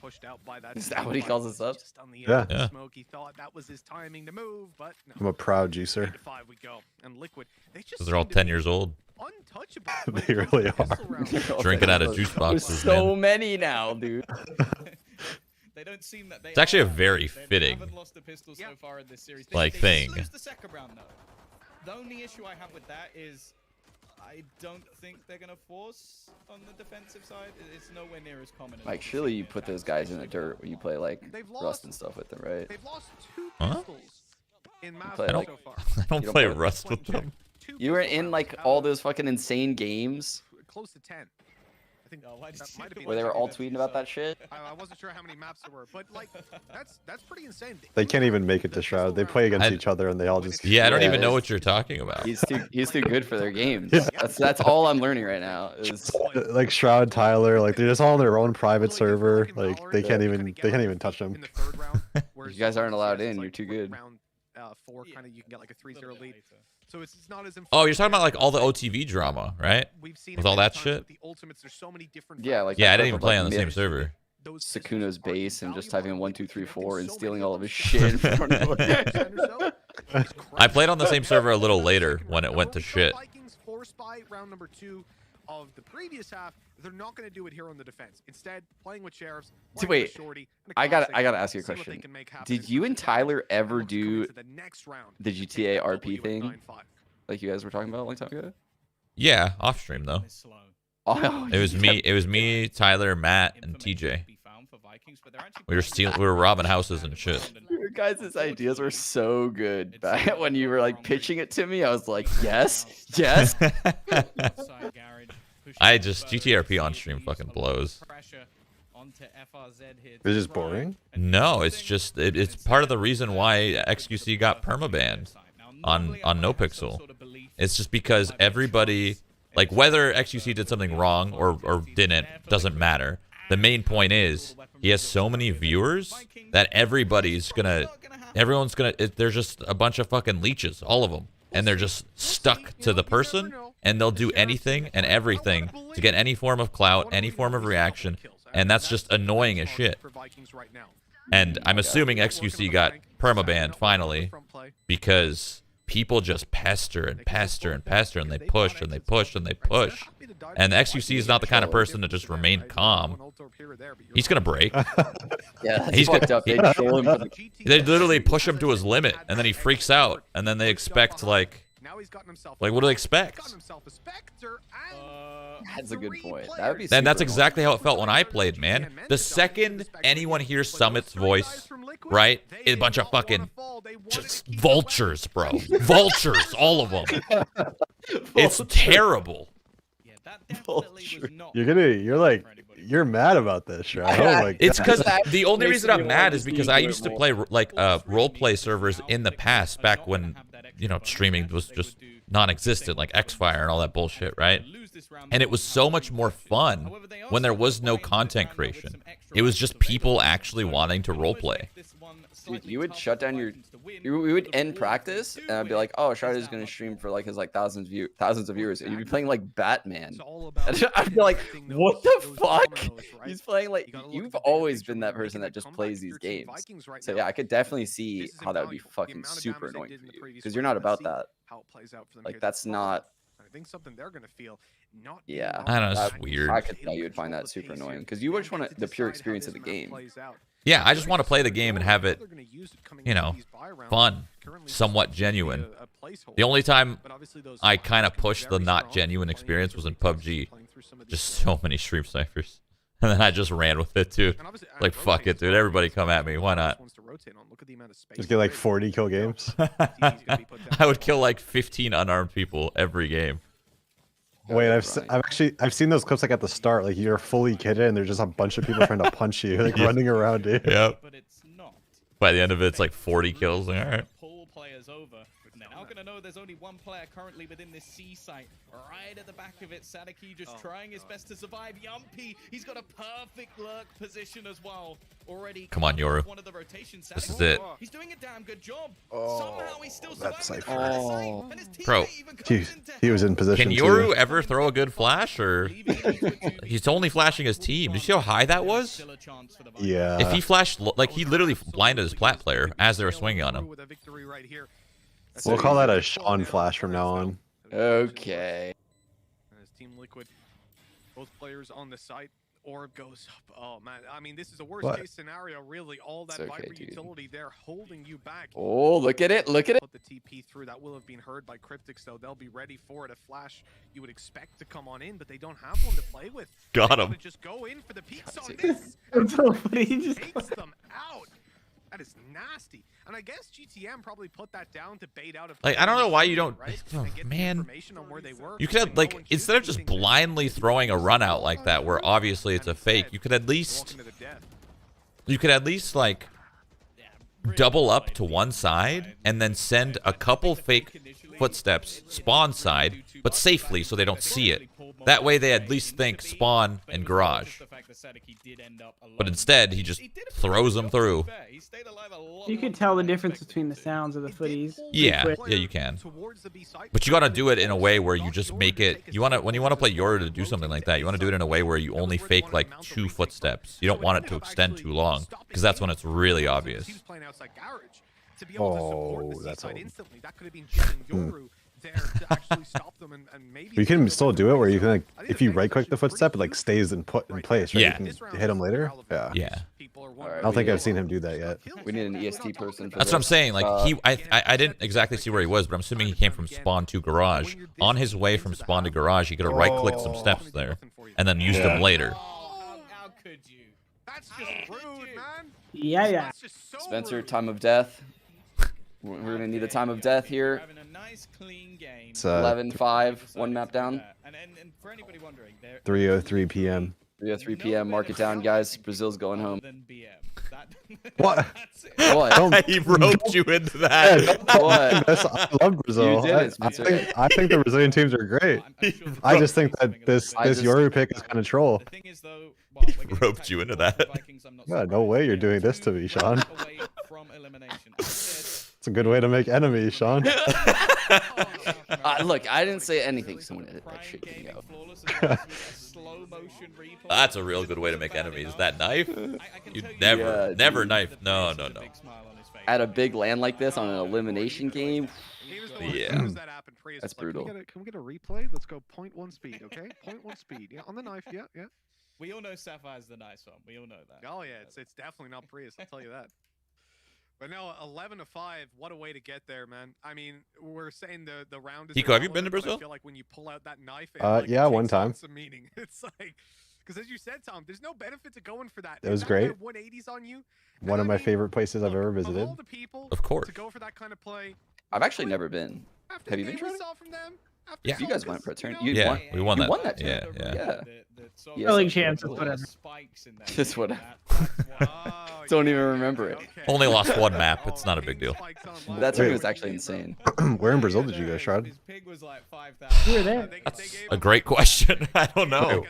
Pushed out by that. Is that what he calls us up? Just on the Yeah. edge of Yeah. smoke. He thought that was his timing to move, but no. I'm a proud juicer. 8 to 5 we go. And Liquid, they just Because they're all seem to 10 be years old. untouchable. when it They comes to really pistol are. rounds. Drinking out of juice There's boxes, so man. many now, dude. They don't seem that they It's actually a are. very They fitting, haven't lost a pistol so far in this series. like, They thing. lose the second round though. The only issue I have with that is I don't think they're gonna force on the defensive side. It's nowhere near as common. as Like, what we've surely seen you in put attacks, those guys in the especially dirt when you play like They've Rust lost- and stuff with them, right? They've lost 2 Huh? pistols in play Masters like- so far. I don't You don't play play- Rust with them. 2 You were pistol in rounds like out all of those fucking insane games close to 10. I think Oh, why did that you might have been where they were the all best tweeting you about saw. that shit. I wasn't sure how many maps there were, but like that's pretty insane. They can't even make it to Shroud. They play against I- each other and they all just. Yeah, I don't Yeah, even know it's- what you're talking about. He's too good for their games. Yeah. That's all I'm learning right now. Is Like Shroud, Tyler, like they're just all on their own private server. Like they can't even touch them. In the third round, You guys aren't allowed in, you're too good. Round 4, kind of you can get like a 3-0 lead. So it's not as Oh, you're talking about like all the OTV drama, right? We've seen With all that shit. the ultimates, there's so many different Yeah, like Yeah, I that didn't even stuff play like on the same mid server. Sakuno's base and just typing in 1 2 3 4 and stealing all of his shit in front of him. I played on the same server a little later when it went to shit. Vikings forced by round number 2 of the previous half. They're not going to do it here on the defense. Instead, playing with sheriffs. Wait, I gotta ask you a question. Did you and Tyler ever do the GTA RP thing, like you guys were talking about a long time ago? Yeah, off stream though. Oh, It was me, Tyler, Matt, and TJ. We were robbing houses and shit. Your guys' ideas were so good. Back when you were like pitching it to me, I was like, yes, yes. GTRP on stream fucking blows. It's just boring. No, it's just it's part of the reason why XQC got permabanned on NoPixel. It's just because everybody, like, whether XQC did something wrong or didn't doesn't matter. The main point is he has so many viewers that everyone's gonna they're just a bunch of fucking leeches, all of them, and they're just stuck to the person, and they'll do anything and everything to get any form of clout, any form of reaction, and that's just annoying as shit. And I'm assuming XQC got permabanned finally because people just pester and pester and pester, and they push and they push and they push. And the XQC is not the kind of person to just remain calm. He's gonna break. Yeah, he's fucked up. They troll him. They literally push him to his limit, and then he freaks out, and then they expect like what do they expect? That's a good point. That would be. And that's exactly how it felt when I played, man. The second anyone hears Summit's voice, right? A bunch of fucking just vultures, bro. Vultures, all of them. It's terrible. You're mad about this, Shroud. Oh my God. It's because the only reason I'm mad is because I used to play like role play servers in the past, back when, you know, streaming was just non-existent, like Xfire and all that bullshit, right? And it was so much more fun when there was no content creation. It was just people actually wanting to roleplay. Dude, you would shut down we would end practice, and I'd be like, oh, Shroud is going to stream for like his like thousands of viewers, and you'd be playing like Batman. I'd be like, what the fuck? He's playing like, you've always been that person that just plays these games. So yeah, I could definitely see how that would be fucking super annoying for you, because you're not about that. Like, that's not. I think something they're gonna feel. Yeah, I don't know, it's weird. I could tell you would find that super annoying, because you just want the pure experience of the game. Yeah, I just want to play the game and have it, you know, fun, somewhat genuine. The only time I kind of pushed the not genuine experience was in PUBG. Just so many stream snipers. And then I just ran with it too. Like, fuck it, dude. Everybody come at me. Why not? Just get like 40 kill games. I would kill like 15 unarmed people every game. Wait, I've seen those clips like at the start, like you're fully kitted and there's just a bunch of people trying to punch you, like running around, dude. Yep. By the end of it, it's like 40 kills. All right. Now gonna know there's only one player currently within this C site. Right at the back of it, Sadaki just trying his best to survive. Yumpy, he's got a perfect lurk position as well. Already. Come on, Yoru. One of the rotations. This is it. He's doing a damn good job. Somehow he's still that's surviving. Bro, he was in position. Can Yoru ever throw a good flash, or he's only flashing his team? Did you see how high that was? Yeah. If he flashed, like, he literally blinded his plat player as they were swinging on him. We'll call that a Sean flash from now on. Okay. As Team Liquid, both players on the site. Orb goes up. Oh man, I mean, this is a worst case scenario, really. All that Viper utility there holding you back. Oh, look at it, look at it. Put the TP through. That will have been heard by Cryptics, though. They'll be ready for it. A flash you would expect to come on in, but they don't have one to play with. Got him. Just go in for the peaks on this. He takes them out. That is nasty. And I guess GTM probably put that down to bait out. Like, I don't know why you don't. Oh, man. You could have, like, instead of just blindly throwing a run out like that, where obviously it's a fake, you could at least like double up to one side and then send a couple fake footsteps spawn side, but safely so they don't see it. That way they at least think spawn and garage. But instead, he just throws them through. You can tell the difference between the sounds of the footies. Yeah, you can. But you gotta do it in a way where you just make it. When you wanna play Yoru to do something like that, you wanna do it in a way where you only fake like 2 footsteps. You don't want it to extend too long, because that's when it's really obvious. Oh, that's all. You can still do it where you can, like, if you right-click the footstep, it like stays in place, right? Yeah. You can hit him later. Yeah. Yeah. I don't think I've seen him do that yet. We need an EST person. For That's what I'm saying. Like I didn't exactly see where he was, but I'm assuming he came from spawn to garage. On his way from spawn to garage, he could have right-clicked some steps there, and then used them later. How could you? That's just rude, man. Yeah. Spencer, time of death. We're gonna need a time of death here. It's 11-5, 1 map down. And for anybody wondering, 3:03 p.m. 3:03 p.m. Mark it down, guys. Brazil's going home. What? What? He roped you into that. What? I love Brazil. You did it, Spencer. I think the Brazilian teams are great. I just think that this Yoru pick is kind of troll. Roped you into that. Yeah, no way you're doing this to me, Sean. It's a good way to make enemies, Sean. Look, I didn't say anything. Someone edit that shit can go. That's a real good way to make enemies. That knife? You never knife. No. At a big land like this on an elimination game. Yeah. That's brutal. Can we get a replay? Let's go 0.1 speed, okay? 0.1 speed. Yeah, on the knife. Yeah. We all know Sapphire's the nice one. We all know that. Oh yeah, it's definitely not Prius. I'll tell you that. But no, 11-5. What a way to get there, man. I mean, we're saying the round is. Hiko, have you been to Brazil? I feel like when you pull out that knife, yeah, one time. Some meaning. It's like, because as you said, Tom, there's no benefit to going for that. It was great. 180s on you. One of my favorite places I've ever visited. Of all the people, of course. To go for that kind of play. I've actually never been. Have you been? Yeah. You guys went pro turn. Yeah, we won that. You won that too. Yeah. Early chances, whatever. Just whatever. Don't even remember it. Only lost 1 map. It's not a big deal. That turn was actually insane. Where in Brazil did you go, Shroud? You were there. That's a great question. I don't know.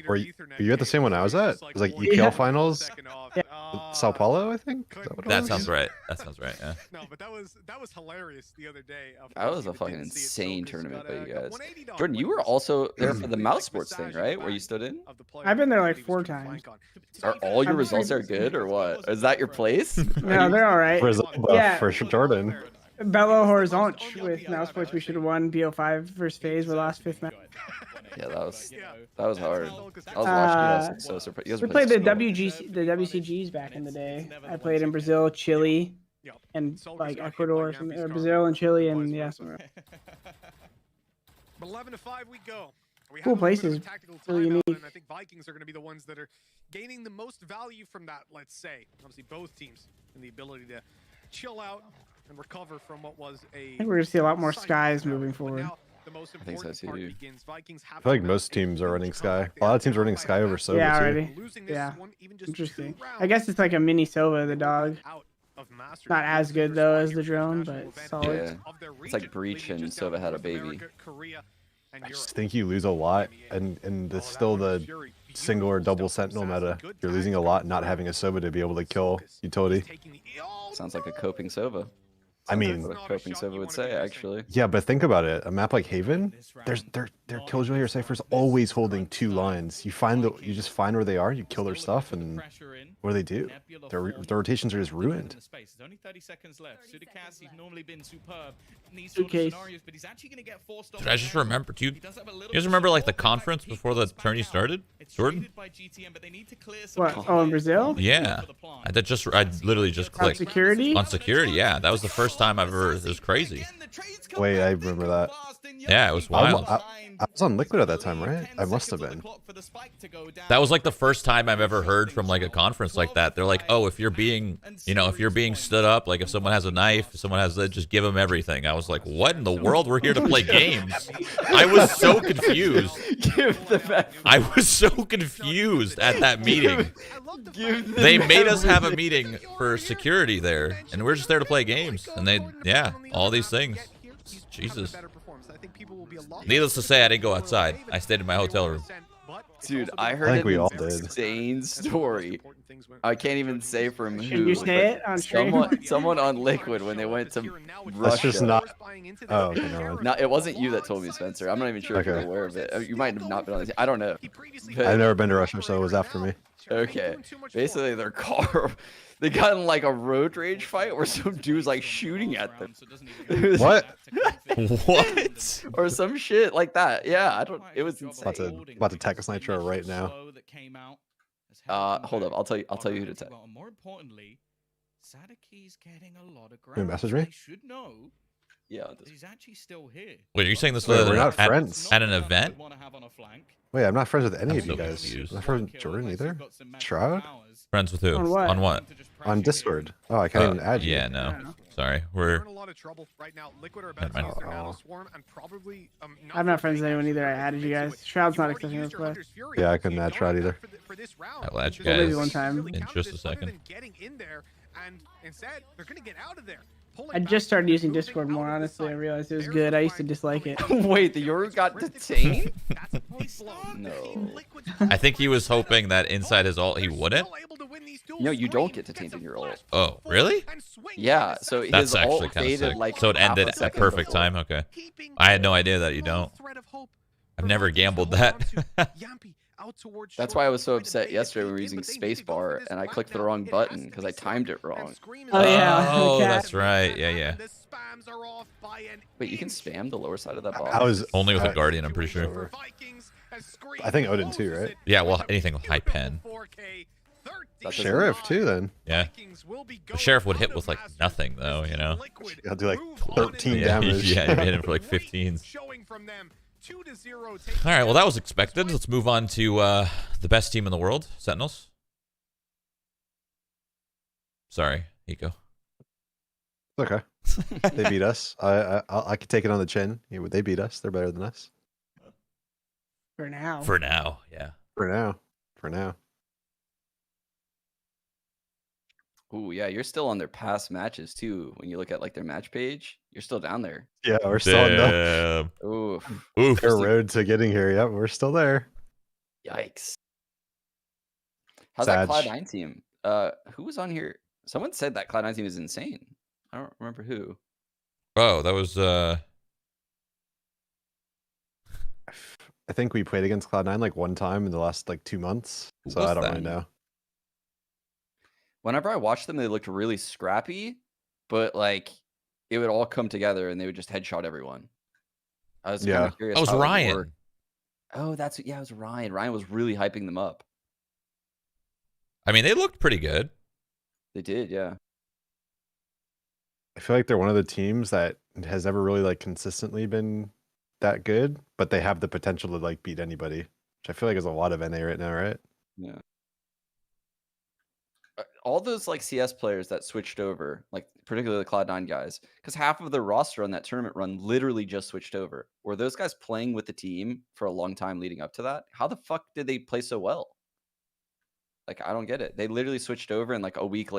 Were you at the same one I was at? It was like EPL finals. Yeah. Sao Paulo, I think. That sounds right. Yeah. No, but that was hilarious the other day. That was a fucking insane tournament by you guys. Jordan, you were also there for the mouse sports thing, right? Where you stood in? I've been there like 4 times. Are all your results are good or what? Is that your place? No, they're all right. Brazil for Jordan. Belo Horizonte with mouse sports. We should have won BO5 versus FaZe. We lost 5th match. Yeah, that was hard. I was watching you. I was so surprised. We played the WCGs back in the day. I played in Brazil, Chile, and like Ecuador, or Brazil and Chile, and yeah. 11-5 we go. Cool places. Really unique. And I think Vikings are going to be the ones that are gaining the most value from that. Let's say, obviously, both teams and the ability to chill out and recover from what was a. I think we're gonna see a lot more skies moving forward. I think so too. I feel like most teams are running Sky. A lot of teams are running Sky over Sova Yeah, too. already. Yeah. Interesting. I guess it's like a mini Sova, the dog. Not as good though as the drone, but solid. Yeah. It's like Breach and Sova had a baby. I just think you lose a lot, and it's still the single or double sentinel meta. You're losing a lot not having a Sova to be able to kill utility. Sounds like a coping Sova. I mean, What a coping Sova would say, actually. yeah, but think about it. A map like Haven, their Killjoy or Cypher's always holding 2 lines. You just find where they are, you kill their stuff, and what do? Their rotations are just ruined. There's only 30 seconds left. Sudicas, he's normally been superb in these sort of scenarios, but he's actually going to get forced off. Dude, I just remember. Do you guys remember like the conference before the tourney started? Jordan? What? Oh, in Brazil? Yeah. I literally just On clicked security? on security. Yeah, that was the first time I've ever. It was crazy. Wait, I remember that. Yeah, it was wild. I was on Liquid at that time, right? I must have been. That was like the first time I've ever heard from like a conference like that. They're like, oh, if you're being stood up, like if someone has a knife, if someone has just give them everything. I was like, what in the world? We're here to play games. I was so confused. I was so confused at that meeting. They made us have a meeting for security there, and we're just there to play games. And all these things. Jesus. I think people will be a lot Needless to say, I didn't go outside. I stayed in my hotel room. Dude, I heard think we an all did. insane story. I can't even say from Can who. you say it on stream? Someone on Liquid when they went to Let's Russia. just not. Oh, okay, no. No, it wasn't you that told me, Spencer. I'm not even sure if you're aware of it. You might have not been on the team. I don't know. I've never been to Russia, so it was after me. Okay. Basically, their car, they got in like a road rage fight where some dude's like shooting at them. What? What? Or some shit like that. Yeah, I don't. It was insane. About to Texas Nitro right now. Hold up. I'll tell you who to text. More importantly, Sadaki's getting a lot of You ground. message me? They should know. Yeah. He's actually still here. Wait, are you saying this Wait, was we're not friends. at an event? Wait, I'm not friends with any I'm of you so guys. confused. I'm not friends with Jordan either. Shroud? Friends with who? On what? On what? On Discord. Oh, I can't even add you. Yeah, no. Sorry, we're. in a lot of trouble right now. Liquid are Never about to mind. use their nano swarm and probably I'm not friends with anyone either. I added you guys. Shroud's not accepting this play. Yeah, I couldn't add Shroud either. I'll add you Well, maybe guys one time. in just a second. And instead, they're gonna get out of there. I just started using Discord more, honestly. I realized it was good. I used to dislike it. Wait, the Yoru got detained? No. I think he was hoping that inside his ult he wouldn't. No, you don't get detained in your ult. Oh, really? Yeah, so his That's actually ult kind of faded sick. like So it half a ended at second perfect before. time. Okay. I had no idea that you don't. I've never gambled that. That's why I was so upset yesterday when we were using spacebar and I clicked the wrong button because I timed it wrong. Oh, yeah. Oh, Okay. that's right. Yeah, yeah. Wait, you can spam the lower side of that box? I was Only with a Guardian, I'm pretty sure. I think Odin too, right? Yeah, well, anything with high pen. Sheriff too, then. Yeah. The Sheriff would hit with like nothing, though, you know? I'll do like 13 Yeah, damage. yeah, you hit him for like 15. All right, well, that was expected. Let's move on to the best team in the world, Sentinels. Sorry, Hiko. Okay. They beat us. I could take it on the chin. Yeah, they beat us. They're better than us. For now. For now, yeah. For now. For now. Ooh, yeah, you're still on their past matches too. When you look at like their match page, you're still down there. Yeah, we're still on the Damn. Oof. Oof. fair road to getting here. Yep, we're still there. Yikes. How's Sag. that Cloud9 team? Who was on here? Someone said that Cloud9 team is insane. I don't remember who. Oh, that was I think we played against Cloud9 like one time in the last like 2 months. Who So was I don't that? really know. Whenever I watched them, they looked really scrappy, but like it would all come together and they would just headshot everyone. I was kind Yeah. of curious. that was how it would Ryan. work. Oh, it was Ryan. Ryan was really hyping them up. I mean, they looked pretty good. They did, yeah. I feel like they're one of the teams that has ever really like consistently been that good, but they have the potential to like beat anybody, which I feel like is a lot of NA right now, right? Yeah. All those like CS players that switched over, like particularly the Cloud9 guys, because half of their roster on that tournament run literally just switched over. Were those guys playing with the team for a long time leading up to that? How the fuck did they play so well? Like, I don't get it. They literally switched over and like a week later.